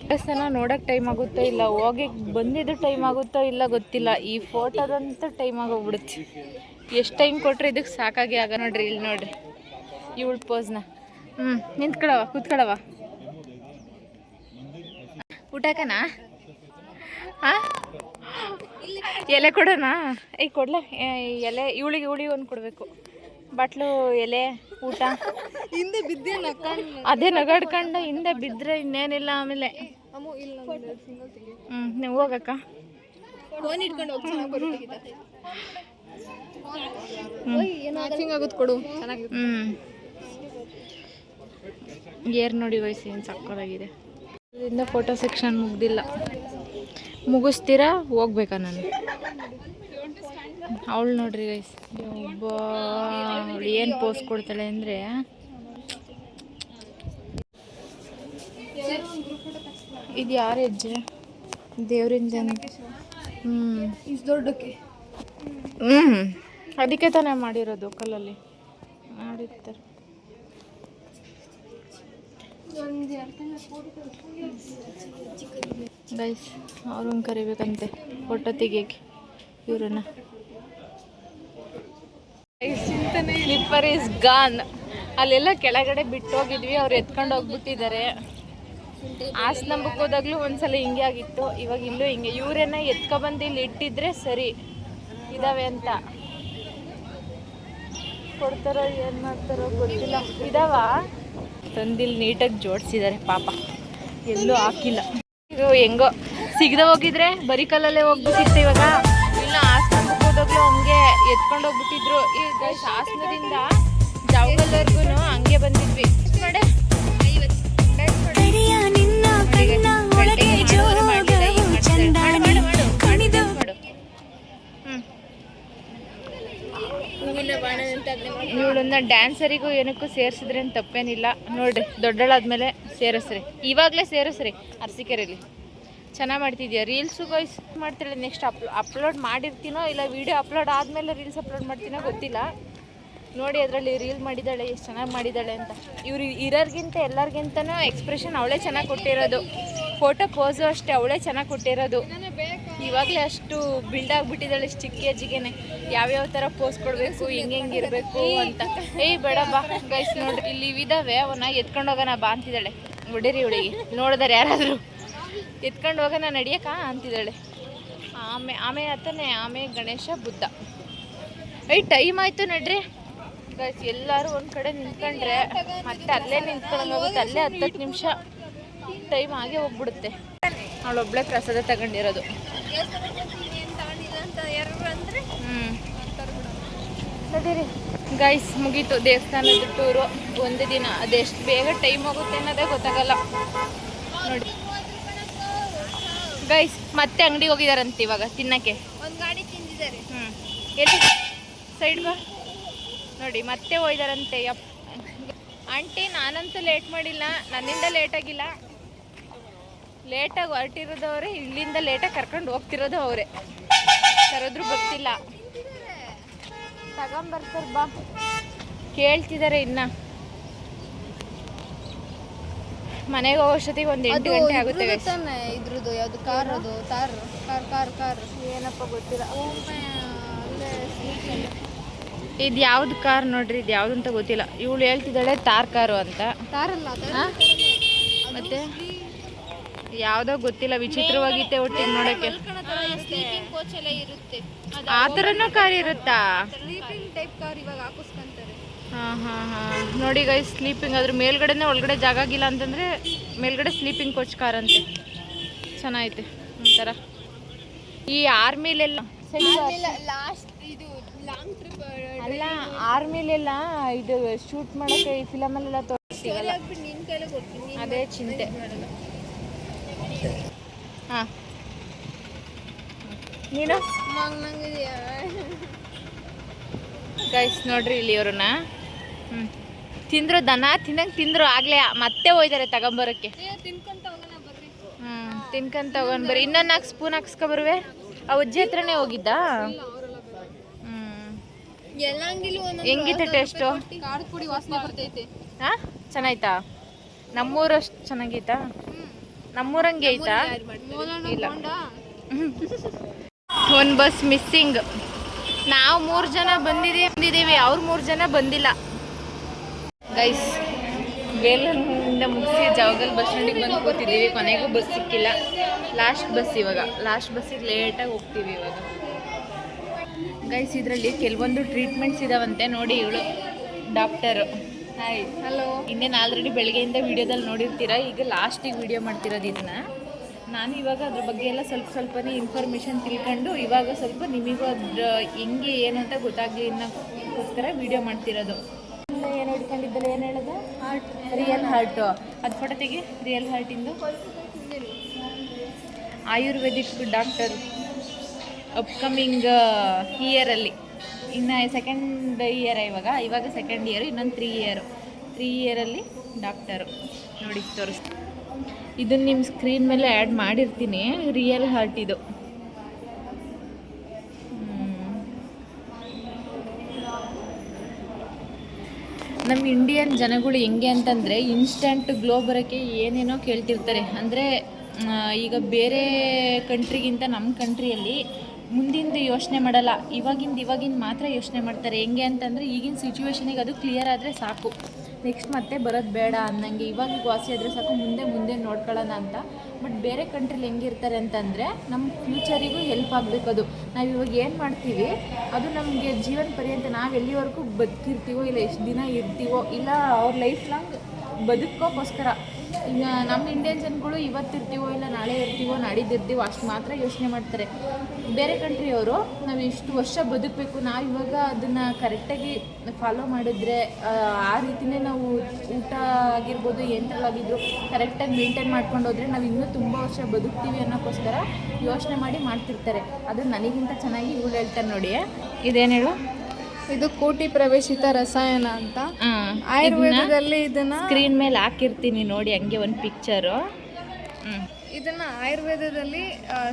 ದೇವಸ್ಥಾನ ನೋಡೋಕೆ ಟೈಮ್ ಆಗುತ್ತೋ ಇಲ್ಲ, ಹೋಗಿ ಬಂದಿದ್ದು ಟೈಮ್ ಆಗುತ್ತೋ ಇಲ್ಲ ಗೊತ್ತಿಲ್ಲ. ಈ ಫೋಟೋದಂತೂ ಟೈಮ್ ಆಗೋಗ್ಬಿಡುತ್ತೆ. ಎಷ್ಟು ಟೈಮ್ ಕೊಟ್ಟರೆ ಇದಕ್ಕೆ ಸಾಕಾಗಿ ಆಗ. ನೋಡ್ರಿ ಇಲ್ಲಿ ನೋಡ್ರಿ ಇವಳು ಪೋಸ್ನ. ನಿಂತ್ಕೊಳವ, ಕೂತ್ಕೊಳವ. ಊಟಕ್ಕನಾ? ಹಾಂ, ಎಲೆ ಕೊಡೋಣ? ಕೊಡ್ಲ ಎಲೆ. ಇವಳಿಗೆ ಒಂದು ಕೊಡಬೇಕು. ಬಟ್ಲು, ಎಲೆ, ಊಟ. ಹಿಂದೆ ಬಿದ್ದೆ ಅದೇ ನಗಾಡ್ಕೊಂಡು ಹಿಂದೆ ಬಿದ್ದರೆ ಇನ್ನೇನಿಲ್ಲ. ಆಮೇಲೆ ನೀವು ಹೋಗಕ್ಕ. ಫೋನ್ ಇಟ್ಕೊಂಡು ಹೋಗಿ ಚೆನ್ನಾಗಿ ಆಗುತ್ತೆ ಕೊಡು. ಚೆನ್ನಾಗಿ. ಏರ್ ನೋಡಿ ವಯಸ್ಸು ಏನು ಸಕ್ಕತ್ತಾಗಿದೆ. ಇದರಿಂದ ಫೋಟೋ ಸೆಕ್ಷನ್ ಮುಗ್ದಿಲ್ಲ. ಮುಗಿಸ್ತೀರಾ? ಹೋಗ್ಬೇಕಾ ನಾನು? ಅವಳು ನೋಡ್ರಿ ಗೈಸ್, ಅವಳು ಏನು ಪೋಸ್ ಕೊಡ್ತಾಳೆ ಅಂದರೆ, ಇದು ಯಾರ ಹೆಜ್ಜೆ? ದೇವ್ರಿಂದ. ದೊಡ್ಡಕ್ಕೆ. ಅದಕ್ಕೆ ತಾನೇ ಮಾಡಿರೋದು, ಕಲ್ಲಲ್ಲಿ ಮಾಡಿರ್ತಾರೆ. ಗೈಸ್, ಅವ್ರನ್ನ ಕರಿಬೇಕಂತೆ ಫೋಟೋ ತೆಗಿಯೋಕ್ಕೆ ಇವ್ರನ್ನ. Slipper is gone. ಅಲ್ಲೆಲ್ಲ ಕೆಳಗಡೆ ಬಿಟ್ಟು ಹೋಗಿದ್ವಿ, ಅವ್ರು ಎತ್ಕೊಂಡು ಹೋಗ್ಬಿಟ್ಟಿದ್ದಾರೆ. ಹಾಸನಾಂಬಕ್ಕೆ ಹೋದಾಗಲೂ ಒಂದ್ಸಲ ಹಿಂಗೆ ಆಗಿತ್ತು, ಇವಾಗ ಇಲ್ಲೂ ಹಿಂಗೆ. ಇವರೇನ ಎತ್ಕೊಬಂದು ಇಲ್ಲಿ ಇಟ್ಟಿದ್ರೆ ಸರಿ ಇದಾವೆ ಅಂತ. ಕೊಡ್ತಾರೋ ಏನು ಮಾಡ್ತಾರೋ ಗೊತ್ತಿಲ್ಲ. ಇದಾವ ತಂದಿಲ್ಲಿ ನೀಟಾಗಿ ಜೋಡಿಸಿದ್ದಾರೆ ಪಾಪ, ಎಲ್ಲೂ ಹಾಕಿಲ್ಲ. ಇದು ಹೆಂಗೋ ಸಿಗದೆ ಹೋಗಿದ್ರೆ ಬರೀ ಕಲ್ಲಲ್ಲೇ ಹೋಗ್ಬಿಟ್ಟಿತ್ತು. ಇವಾಗ ಇಲ್ಲ, ಹಾಸನಕ್ಕೆ ಹೋದಾಗ್ಲೂ ಹಂಗೆ ಎತ್ಕೊಂಡು ಹೋಗ್ಬಿಟ್ಟಿದ್ರು. ಈಗ ಹಾಸನದಿಂದ ಜಾವಗಲ್ವರ್ಗು ಹಂಗೆ ಬಂದಿದ್ವಿ. ನೋಡಿ ಇವಳನ್ನ ಡ್ಯಾನ್ಸರಿಗೂ ಏನಕ್ಕೂ ಸೇರಿಸಿದ್ರೆ ತಪ್ಪೇನಿಲ್ಲ. ನೋಡ್ರಿ, ದೊಡ್ಡಳಾದ್ಮೇಲೆ ಸೇರಿಸ್ರಿ, ಇವಾಗಲೇ ಸೇರಿಸ್ರಿ. ಅರಸೀಕೆರೆಯಲ್ಲಿ ಚೆನ್ನಾಗಿ ಮಾಡ್ತಿದ್ಯಾ ರೀಲ್ಸು ಗೈಸ್. ಮಾಡ್ತಾಳೆ. ನೆಕ್ಸ್ಟ್ ಅಪ್ಲೋಡ್ ಮಾಡಿರ್ತೀನೋ ಇಲ್ಲ ವಿಡಿಯೋ ಅಪ್ಲೋಡ್ ಆದಮೇಲೆ ರೀಲ್ಸ್ ಅಪ್ಲೋಡ್ ಮಾಡ್ತೀನೋ ಗೊತ್ತಿಲ್ಲ. ನೋಡಿ ಅದರಲ್ಲಿ ರೀಲ್ ಮಾಡಿದ್ದಾಳೆ, ಎಷ್ಟು ಚೆನ್ನಾಗಿ ಮಾಡಿದ್ದಾಳೆ ಅಂತ. ಇವ್ರು ಇರೋರ್ಗಿಂತ ಎಲ್ಲರಿಗಿಂತನೂ ಎಕ್ಸ್ಪ್ರೆಷನ್ ಅವಳೇ ಚೆನ್ನಾಗಿ ಕೊಟ್ಟಿರೋದು. ಫೋಟೋ ಪೋಸು ಅಷ್ಟೇ ಅವಳೇ ಚೆನ್ನಾಗಿ ಕೊಟ್ಟಿರೋದು. ಇವಾಗಲೇ ಅಷ್ಟು ಬಿಲ್ಡ್ ಆಗಿಬಿಟ್ಟಿದ್ದಾಳೆ ಚಿಕ್ಕ ಏಜಿಗೆನೆ. ಯಾವ್ಯಾವ ಥರ ಪೋಸ್ ಕೊಡಬೇಕು, ಹೆಂಗೆ ಇರಬೇಕು ಅಂತ. ಬೇಡ ಬಾ ಗೈಸ್. ನೋಡ್ರಿ ಇಲ್ಲಿ ಇದಾವೆ, ಅವನ್ನ ಎತ್ಕೊಂಡು ಹೋಗೋಣ ಬಾ ಅಂತಿದ್ದಾಳೆ. ಹೊಡೀರಿ ಇವಳಿಗೆ, ನೋಡಿದಾರೆ ಯಾರಾದರೂ. ಎತ್ಕೊಂಡು ಹೋಗೋಣ ನಡಿಯಕ್ಕ ಅಂತಿದ್ದಾಳೆ. ಆಮೆ ಆತನೇ, ಆಮೆ, ಗಣೇಶ, ಬುದ್ಧ. ಟೈಮ್ ಆಯಿತು ನಡ್ರಿ ಗೈಸ್. ಎಲ್ಲರೂ ಒಂದು ಕಡೆ ನಿಂತ್ಕೊಂಡ್ರೆ ಮತ್ತೆ ಅಲ್ಲೇ ನಿಂತ್ಕೊಂಡು ಹೋಗುತ್ತೆ. ಅಲ್ಲೇ 10 ನಿಮಿಷ ಟೈಮ್ ಆಗೇ ಹೋಗ್ಬಿಡುತ್ತೆ. ಅವಳೊಬ್ಳೆ ಪ್ರಸಾದ ತಗೊಂಡಿರೋದು. ತಡೀರಿ ಗೈಸ್, ಮುಗೀತು ದೇವಸ್ಥಾನದ ಟೂರು. ಒಂದು ದಿನ ಅದೆಷ್ಟು ಬೇಗ ಟೈಮ್ ಹೋಗುತ್ತೆ ಅನ್ನೋದೇ ಗೊತ್ತಾಗಲ್ಲ ನೋಡಿ ಗೈಸ್. ಮತ್ತೆ ಅಂಗಡಿಗೆ ಹೋಗಿದಾರಂತೆ ಇವಾಗ ತಿನ್ನಕ್ಕೆ. ಒಂದು ಗಾಡಿ ತಿಂದಿದ್ದಾರೆ. ಎಲ್ಲಿ ಸೈಡ್ ಬಾ ನೋಡಿ, ಮತ್ತೆ ಹೋಯ್ದಾರಂತೆ. ಆಂಟಿ ನಾನಂತೂ ಲೇಟ್ ಮಾಡಿಲ್ಲ, ನನ್ನಿಂದ ಲೇಟ್ ಆಗಿಲ್ಲ. ಲೇಟಾಗಿ ಹೊರಟಿರೋದು ಅವರೇ, ಇಲ್ಲಿಂದ ಲೇಟಾಗಿ ಕರ್ಕೊಂಡು ಹೋಗ್ತಿರೋದು ಅವರೇ. ಕರೆದ್ರು ಬರ್ತಿಲ್ಲ, ತಗೊಂಬರ್ತಾರೆ ಬಾ ಕೇಳ್ತಿದ್ದಾರೆ. ಇನ್ನ ಮನೆಗೆ ಹೋಗೋಷ್ಟೊತ್ತಿಗೆ ಒಂದು 8 ಗಂಟೆ ಆಗುತ್ತೆ. ಇದ್ರದ್ದು ಯಾವುದು ಕಾರ್, ಅದು ಕಾರ್ ಏನಪ್ಪ ಗೊತ್ತಿಲ್ಲ. ಇದು ಯಾವ್ದು ಕಾರ್ ನೋಡ್ರಿ, ಇದು ಯಾವ್ದು ಅಂತ ಗೊತ್ತಿಲ್ಲ. ಇವಳು ಹೇಳ್ತಿದ್ದಾಳೆ ತಾರ್ ಕಾರು ಅಂತ. ಕಾರಲ್ಲ ಮತ್ತೆ ಯಾವ್ದೋ ಗೊತ್ತಿಲ್ಲ, ವಿಚಿತ್ರವಾಗಿತ್ತೆ ಒಟ್ಟಿಗೆ ನೋಡಕ್ಕೆ. ಸ್ಲೀಪಿಂಗ್ ಕೋಚ್ ಎಲ್ಲ ಇರುತ್ತೆ, ಆ ಥರನೂ ಕಾರ್ ಇರುತ್ತಾ? ಸ್ಲೀಪಿಂಗ್ ಟೈಪ್ ಕಾರ್ ಇವಾಗ ಹಾಕಿಸ್ಕೊಂತಾರೆ. ಹಾಂ ನೋಡಿ ಗೈಸ್, ಸ್ಲೀಪಿಂಗ್ ಅದ್ರ ಮೇಲ್ಗಡೆನೇ ಒಳಗಡೆ ಜಾಗ ಆಗಿಲ್ಲ ಅಂತಂದರೆ ಮೇಲ್ಗಡೆ ಸ್ಲೀಪಿಂಗ್ ಕೋಚ್ ಕಾರ್ ಅಂತೆ. ಚೆನ್ನಾಗೈತೆ ಒಂಥರ. ಈ ಆರ್ಮಿಲೆಲ್ಲ ಲಾಸ್ಟ್ ಇದು ಲಾಂಗ್ ಟ್ರಿಪ್ ಅಲ್ಲ, ಆರ್ಮಿಲೆಲ್ಲ ಇದು ಶೂಟ್ ಮಾಡೋಕ್ಕೆ ಈ ಫಿಲಮಲ್ಲೆಲ್ಲ ತೋರಿಸ್ತೀವಲ್ಲ, ನಿನ್ನ ಕೈಲೇ ಕೊಡ್ತೀನಿ, ಅದೇ ಚಿಂತೆ. ಹಾಂ ನೀನು ಗೈಸ್ ನೋಡ್ರಿ ಇಲ್ಲಿ ಇವ್ರನ್ನ. ತಿಂದ್ರು, ದನ ತಿನ್ನಂಗೆ ತಿಂದ್ರು ಆಗ್ಲೇ. ಮತ್ತೆ ಹೋಯ್ತಾರೆ ತಗೊಂಬರೋಕ್ಕೆ. ತಿನ್ಕೊಂತ ಹೋಗೋಣ ಬರ್ರಿ. ತಿನ್ಕೊಂತ ತಗೊಂಡ್ ಬರ್ರಿ. ಇನ್ನೊಂದು 4 ಸ್ಪೂನ್ ಹಾಕ್ಸ್ಕೊ ಬರುವೆ. ಆ ಅಜ್ಜಿ ಹತ್ರನೇ ಹೋಗಿದ್ದ. ಹೆಂಗಿತ್ತು ಟೇಸ್ಟು? ಖಾರದ ಪುಡಿ ವಾಸನೆ ಬರ್ತೈತೆ. ಹಾಂ ಚೆನ್ನಾಯ್ತಾ? ನಮ್ಮೂರಷ್ಟು ಚೆನ್ನಾಗೈತಾ? ನಮ್ಮೂರಂಗೆ ಐತಾ? ಇಲ್ಲ, ಒಂದು ಬಸ್ ಮಿಸ್ಸಿಂಗ್. ನಾವು 3 ಜನ ಬಂದಿದ್ದೀವಿ, ಅವ್ರು 3 ಜನ ಬಂದಿಲ್ಲ ಗೈಸ್. ಬೇಲೂರಿನಿಂದ ಮುಗಿಸಿ ಜಾವಗಲ್ ಬಸ್ ಸ್ಟ್ಯಾಂಡಿಗೆ ಬಂದು ಕೂತಿದ್ದೀವಿ. ಕೊನೆಗೂ ಬಸ್ ಸಿಕ್ಕಿಲ್ಲ. ಲಾಸ್ಟ್ ಬಸ್ ಇವಾಗ. ಲಾಸ್ಟ್ ಬಸ್ಸಿಗೆ ಲೇಟಾಗಿ ಹೋಗ್ತೀವಿ ಇವಾಗ ಗೈಸ್. ಇದರಲ್ಲಿ ಕೆಲವೊಂದು ಟ್ರೀಟ್ಮೆಂಟ್ಸ್ ಇದಾವಂತೆ ನೋಡಿ. ಇವಳು ಡಾಕ್ಟರು. Hi, hello. ಇನ್ನೇನು ಆಲ್ರೆಡಿ ಬೆಳಗ್ಗೆಯಿಂದ ವೀಡಿಯೋದಲ್ಲಿ ನೋಡಿರ್ತೀರ. ಈಗ ಲಾಸ್ಟಿಗೆ ವೀಡಿಯೋ ಮಾಡ್ತಿರೋದು ಇದನ್ನ. ನಾನು ಇವಾಗ ಅದ್ರ ಬಗ್ಗೆ ಎಲ್ಲ ಸ್ವಲ್ಪನೇ ಇನ್ಫಾರ್ಮೇಷನ್ ತಿಳ್ಕೊಂಡು ಇವಾಗ ಸ್ವಲ್ಪ ನಿಮಗೂ ಅದ್ರ ಹೆಂಗೆ ಏನು ಅಂತ ಗೊತ್ತಾಗಲಿ ಅನ್ನೋಕ್ಕೋಸ್ಕರ ವೀಡಿಯೋ ಮಾಡ್ತಿರೋದು. ಏನು ಹಿಡ್ಕೊಂಡಿದ್ದಲ್ಲ, ಏನು ಹೇಳೋದು? Heart, real heart. ಅದು ಫೋಟೋ ತೆಗಿ, ರಿಯಲ್ ಹಾರ್ಟಿಂದು. ಆಯುರ್ವೇದಿಕ್ ಡಾಕ್ಟರ್ ಅಪ್ಕಮಿಂಗ್ ಇಯರಲ್ಲಿ. ಇನ್ನು 2nd ಇಯರ್ ಇವಾಗ 2nd ಇಯರ್, ಇನ್ನೊಂದು 3 ಇಯರಲ್ಲಿ ಡಾಕ್ಟರು ನೋಡಿ ತೋರಿಸ್ತೀನಿ. ಇದನ್ನು ನಿಮ್ಮ ಸ್ಕ್ರೀನ್ ಮೇಲೆ ಆ್ಯಡ್ ಮಾಡಿರ್ತೀನಿ. ರಿಯಲ್ ಹಾರ್ಟ್ ಇದು. ನಮ್ಮ ಇಂಡಿಯನ್ ಜನಗಳು ಹೆಂಗೆ ಅಂತಂದರೆ ಇನ್ಸ್ಟಂಟ್ ಗ್ಲೋ ಬರೋಕ್ಕೆ ಏನೇನೋ ಕೇಳ್ತಿರ್ತಾರೆ. ಅಂದರೆ ಈಗ ಬೇರೆ ಕಂಟ್ರಿಗಿಂತ ನಮ್ಮ ಕಂಟ್ರಿಯಲ್ಲಿ ಮುಂದಿಂದು ಯೋಚನೆ ಮಾಡಲ್ಲ, ಇವಾಗಿಂದ ಮಾತ್ರ ಯೋಚನೆ ಮಾಡ್ತಾರೆ. ಹೆಂಗೆ ಅಂತಂದರೆ ಈಗಿನ ಸಿಚುವೇಶನಿಗೆ ಅದು ಕ್ಲಿಯರ್ ಆದರೆ ಸಾಕು, ನೆಕ್ಸ್ಟ್ ಮತ್ತೆ ಬರೋದು ಬೇಡ ಅನ್ನಂಗೆ. ಇವಾಗ ವಾಸಿ ಆದರೆ ಸಾಕು, ಮುಂದೆ ನೋಡ್ಕೊಳ್ಳೋಣ ಅಂತ. ಬಟ್ ಬೇರೆ ಕಂಟ್ರಿಲಿ ಹೆಂಗಿರ್ತಾರೆ ಅಂತಂದರೆ ನಮ್ಮ ಫ್ಯೂಚರಿಗೂ ಹೆಲ್ಪ್ ಆಗಬೇಕು. ಅದು ನಾವು ಇವಾಗ ಏನು ಮಾಡ್ತೀವಿ ಅದು ನಮಗೆ ಜೀವನ ಪರ್ಯಂತ, ನಾವು ಎಲ್ಲಿವರೆಗೂ ಬದುಕಿರ್ತೀವೋ ಇಲ್ಲ ಎಷ್ಟು ದಿನ ಇರ್ತೀವೋ ಇಲ್ಲ ಅವ್ರ ಲೈಫ್ ಲಾಂಗ್ ಬದುಕೋಕ್ಕೋಸ್ಕರ. ಈಗ ನಮ್ಮ ಇಂಡಿಯನ್ ಜನಗಳು ಇವತ್ತಿರ್ತೀವೋ ಇಲ್ಲ ನಾಳೆ ಇರ್ತೀವೋ ನಾಡಿದ್ದಿರ್ತೀವೋ ಅಷ್ಟು ಮಾತ್ರ ಯೋಚನೆ ಮಾಡ್ತಾರೆ. ಬೇರೆ ಕಂಟ್ರಿಯವರು ನಾವು ಇಷ್ಟು ವರ್ಷ ಬದುಕಬೇಕು, ನಾವು ಇವಾಗ ಅದನ್ನು ಕರೆಕ್ಟಾಗಿ ಫಾಲೋ ಮಾಡಿದ್ರೆ ಆ ರೀತಿಯೇ ನಾವು ಊಟ ಆಗಿರ್ಬೋದು ಎಂಥದ್ದಾಗಿದ್ರು ಕರೆಕ್ಟಾಗಿ ಮೇಂಟೈನ್ ಮಾಡ್ಕೊಂಡು ಹೋದರೆ ನಾವು ಇನ್ನೂ ತುಂಬ ವರ್ಷ ಬದುಕ್ತೀವಿ ಅನ್ನೋಕ್ಕೋಸ್ಕರ ಯೋಚನೆ ಮಾಡಿ ಮಾಡ್ತಿರ್ತಾರೆ. ಅದು ನನಗಿಂತ ಚೆನ್ನಾಗಿ ಇವಳು ಹೇಳ್ತಾರೆ ನೋಡಿ. ಇದೇನು ಹೇಳು? ಇದು ಕೋಟಿ ಪ್ರವೇಶಿತ ರಸಾಯನ ಅಂತ. ಆಯುರ್ವೇದದಲ್ಲಿ ಇದನ್ನ ಸ್ಕ್ರೀನ್ ಮೇಲೆ ಹಾಕಿರ್ತೀನಿ ನೋಡಿ, ಹಂಗೆ ಒಂದು ಪಿಕ್ಚರು. ಇದನ್ನ ಆಯುರ್ವೇದದಲ್ಲಿ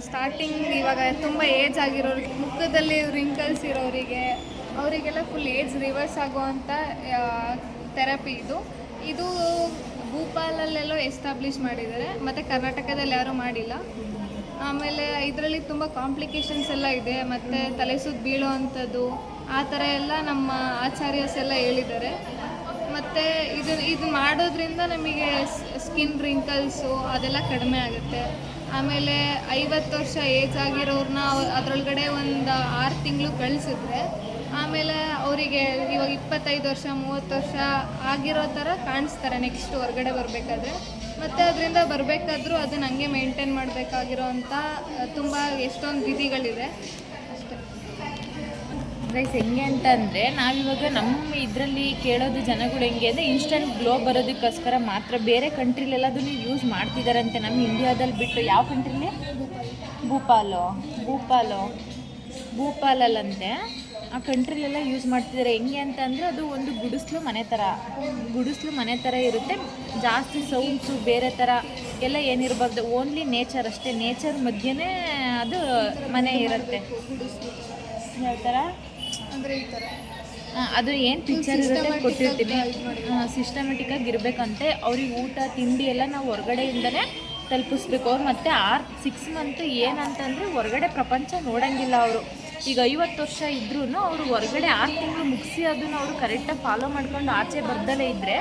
ಸ್ಟಾರ್ಟಿಂಗ್ ಇವಾಗ ತುಂಬ ಏಜ್ ಆಗಿರೋರಿಗೆ, ಮುಖದಲ್ಲಿ ರಿಂಕಲ್ಸ್ ಇರೋರಿಗೆ, ಅವರಿಗೆಲ್ಲ ಫುಲ್ ಏಜ್ ರಿವರ್ಸ್ ಆಗುವಂಥ ಥೆರಪಿ ಇದು ಭೂಪಾಲಲ್ಲೆಲ್ಲೋ ಎಸ್ಟಾಬ್ಲಿಷ್ ಮಾಡಿದ್ದಾರೆ, ಮತ್ತು ಕರ್ನಾಟಕದಲ್ಲಿ ಯಾರೂ ಮಾಡಿಲ್ಲ. ಆಮೇಲೆ ಇದರಲ್ಲಿ ತುಂಬ ಕಾಂಪ್ಲಿಕೇಶನ್ಸ್ ಎಲ್ಲ ಇದೆ, ಮತ್ತು ತಲೆ ಸುತ್ತು ಬೀಳೋ ಅಂಥದ್ದು ಆ ಥರ ಎಲ್ಲ ನಮ್ಮ ಆಚಾರ್ಯಸ್ ಎಲ್ಲ ಹೇಳಿದ್ದಾರೆ. ಮತ್ತು ಇದು ಮಾಡೋದ್ರಿಂದ ನಮಗೆ ಸ್ಕಿನ್ ರಿಂಕಲ್ಸು ಅದೆಲ್ಲ ಕಡಿಮೆ ಆಗುತ್ತೆ. ಆಮೇಲೆ 50 ವರ್ಷ ಏಜ್ ಆಗಿರೋರನ್ನ ಅದರೊಳಗಡೆ ಒಂದು 6 ತಿಂಗಳು ಕಳಿಸಿದ್ರೆ ಆಮೇಲೆ ಅವರಿಗೆ ಇವಾಗ 25 ವರ್ಷ 30 ವರ್ಷ ಆಗಿರೋ ಥರ ಕಾಣಿಸ್ತಾರೆ ನೆಕ್ಸ್ಟ್ ಹೊರಗಡೆ ಬರಬೇಕಾದ್ರೆ. ಮತ್ತು ಅದರಿಂದ ಬರಬೇಕಾದ್ರೂ ಅದನ್ನು ಹಂಗೆ ಮೇಂಟೈನ್ ಮಾಡಬೇಕಾಗಿರೋ ಅಂಥ ತುಂಬ ಎಷ್ಟೊಂದು ವಿಧಿಗಳಿದೆ ಅಷ್ಟೇ. ಗೈಸ್ ಹೆಂಗೆ ಅಂತ ಅಂದರೆ ನಾವಿವಾಗ ನಮ್ಮ ಇದರಲ್ಲಿ ಕೇಳೋದು ಜನಗಳು ಹೆಂಗೆ ಅಂದರೆ ಇನ್ಸ್ಟೆಂಟ್ ಗ್ಲೋ ಬರೋದಕ್ಕೋಸ್ಕರ ಮಾತ್ರ ಬೇರೆ ಕಂಟ್ರಿಲೆಲ್ಲ ಅದನ್ನು ಯೂಸ್ ಮಾಡ್ತಿದ್ದಾರಂತೆ. ನಮ್ಮ ಇಂಡಿಯಾದಲ್ಲಿ ಬಿಟ್ಟು ಯಾವ ಕಂಟ್ರಿಲಿ ಭೂಪಾಲಲ್ಲಂತೆ ಆ ಕಂಟ್ರಿಲೆಲ್ಲ ಯೂಸ್ ಮಾಡ್ತಿದ್ದಾರೆ. ಹೆಂಗೆ ಅಂತ ಅಂದರೆ ಅದು ಒಂದು ಗುಡಿಸ್ಲು ಮನೆ ಥರ ಇರುತ್ತೆ. ಜಾಸ್ತಿ ಸೌಂಡ್ಸು ಬೇರೆ ಥರ ಎಲ್ಲ ಏನಿರಬಾರ್ದು, ಓನ್ಲಿ ನೇಚರ್ ಅಷ್ಟೇ. ನೇಚರ್ ಮಧ್ಯೆನೇ ಅದು ಮನೆ ಇರುತ್ತೆ. ಯಾವ ಥರ ಅಂದರೆ ಈ ಥರ ಅದು ಏನು ಪಿಕ್ಚರ್ ಇರುತ್ತೆ ಕೊಟ್ಟಿರ್ತೀನಿ. ಸಿಸ್ಟಮೆಟಿಕ್ಕಾಗಿ ಇರಬೇಕಂತೆ. ಅವ್ರಿಗೆ ಊಟ ತಿಂಡಿ ಎಲ್ಲ ನಾವು ಹೊರಗಡೆಯಿಂದನೇ ತಲುಪಿಸ್ಬೇಕು. ಅವ್ರು ಮತ್ತು 6 ಮಂತ್ ಏನಂತಂದರೆ ಹೊರಗಡೆ ಪ್ರಪಂಚ ನೋಡೋಂಗಿಲ್ಲ ಅವರು. ಈಗ 50 ವರ್ಷ ಇದ್ರೂ ಅವರು ಹೊರಗಡೆ 6 ತಿಂಗಳು ಮುಗಿಸಿ ಅದನ್ನು ಅವರು ಕರೆಕ್ಟಾಗಿ ಫಾಲೋ ಮಾಡ್ಕೊಂಡು ಆಚೆ ಬರ್ದಲೇ ಇದ್ದರೆ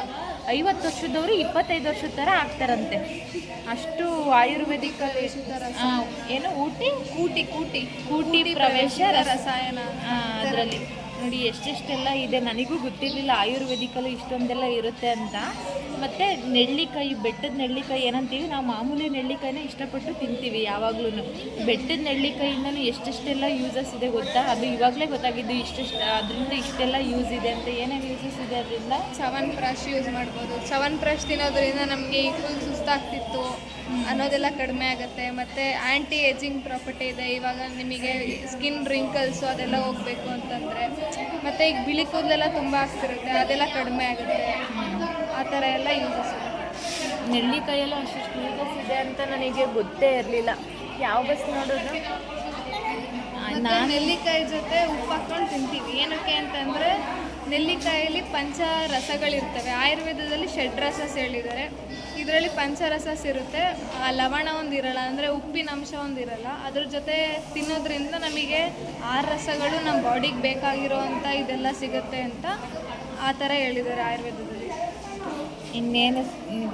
50 ವರ್ಷದವರು 25 ವರ್ಷದ ಥರ ಆಗ್ತಾರಂತೆ. ಅಷ್ಟು ಆಯುರ್ವೇದಿಕಲ್ಲಿ ಏನು ಕೂಟಿ ಪ್ರವೇಶ ರಸಾಯನ ಅದರಲ್ಲಿ ನೋಡಿ ಎಷ್ಟೆಷ್ಟೆಲ್ಲ ಇದೆ. ನನಗೂ ಗೊತ್ತಿರಲಿಲ್ಲ ಆಯುರ್ವೇದಿಕಲ್ಲಿ ಇಷ್ಟೊಂದೆಲ್ಲ ಇರುತ್ತೆ ಅಂತ. ಮತ್ತು ನೆಲ್ಲಿಕಾಯಿ, ಬೆಟ್ಟದ ನೆಲ್ಲಿಕಾಯಿ ಏನಂತೀವಿ ನಾವು, ಮಾಮೂಲಿ ನೆಲ್ಲಿಕಾಯಿನ ಇಷ್ಟಪಟ್ಟು ತಿಂತೀವಿ ಯಾವಾಗ್ಲೂ. ಬೆಟ್ಟದ ನೆಲ್ಲಿಕಾಯಿಂದನೂ ಎಷ್ಟೆಷ್ಟೆಲ್ಲ ಯೂಸಸ್ ಇದೆ ಗೊತ್ತಾ? ಅದು ಇವಾಗಲೇ ಗೊತ್ತಾಗಿದ್ದು ಅದರಿಂದ ಇಷ್ಟೆಲ್ಲ ಯೂಸ್ ಇದೆ ಅಂತ. ಏನೇನು ಯೂಸಸ್ ಇದೆ ಅದರಿಂದ? ಚ್ಯವನ್ಪ್ರಾಶ್ ಯೂಸ್ ಮಾಡ್ಬೋದು. ಚ್ಯವನ್ಪ್ರಾಶ್ ತಿನ್ನೋದ್ರಿಂದ ನಮಗೆ ಈ ಫುಲ್ ಸುಸ್ತಾಗ್ತಿತ್ತು ಅನ್ನೋದೆಲ್ಲ ಕಡಿಮೆ ಆಗುತ್ತೆ. ಮತ್ತು ಆ್ಯಂಟಿ ಏಜಿಂಗ್ ಪ್ರಾಪರ್ಟಿ ಇದೆ. ಇವಾಗ ನಿಮಗೆ ಸ್ಕಿನ್ ರಿಂಕಲ್ಸು ಅದೆಲ್ಲ ಹೋಗಬೇಕು ಅಂತಂದರೆ, ಮತ್ತು ಈಗ ಬಿಳಿ ಕೂದಲೆಲ್ಲ ತುಂಬ ಆಗ್ತಿರುತ್ತೆ, ಅದೆಲ್ಲ ಕಡಿಮೆ ಆಗುತ್ತೆ. ಆ ಥರ ಎಲ್ಲ ಯೂಸಸ್ ಇದೆ. ನೆಲ್ಲಿಕಾಯೆಲ್ಲ ಅಷ್ಟು ಯೂಸಸ್ ಇದೆ ಅಂತ ನನಗೆ ಗೊತ್ತೇ ಇರಲಿಲ್ಲ. ಯಾವ ಬಸ್ ನೋಡೋದು ನಾನು ನೆಲ್ಲಿಕಾಯಿ ಜೊತೆ ಉಪ್ಪು ಹಾಕ್ಕೊಂಡು ತಿಂತೀವಿ. ಏನಕ್ಕೆ ಅಂತಂದರೆ ನೆಲ್ಲಿಕಾಯಲ್ಲಿ ಪಂಚರಸಗಳಿರ್ತವೆ. ಆಯುರ್ವೇದದಲ್ಲಿ ಷಡ್ರಸಸ್ ಹೇಳಿದ್ದಾರೆ. ಇದರಲ್ಲಿ ಪಂಚರಸಸ್ ಇರುತ್ತೆ. ಲವಣ ಒಂದಿರಲ್ಲ, ಅಂದರೆ ಉಪ್ಪಿನ ಅಂಶ ಒಂದಿರಲ್ಲ. ಅದ್ರ ಜೊತೆ ತಿನ್ನೋದ್ರಿಂದ ನಮಗೆ 6 ರಸಗಳು ನಮ್ಮ ಬಾಡಿಗೆ ಬೇಕಾಗಿರೋ ಅಂಥ ಇದೆಲ್ಲ ಸಿಗುತ್ತೆ ಅಂತ ಆ ಥರ ಹೇಳಿದ್ದಾರೆ ಆಯುರ್ವೇದದಲ್ಲಿ. ಇನ್ನೇನು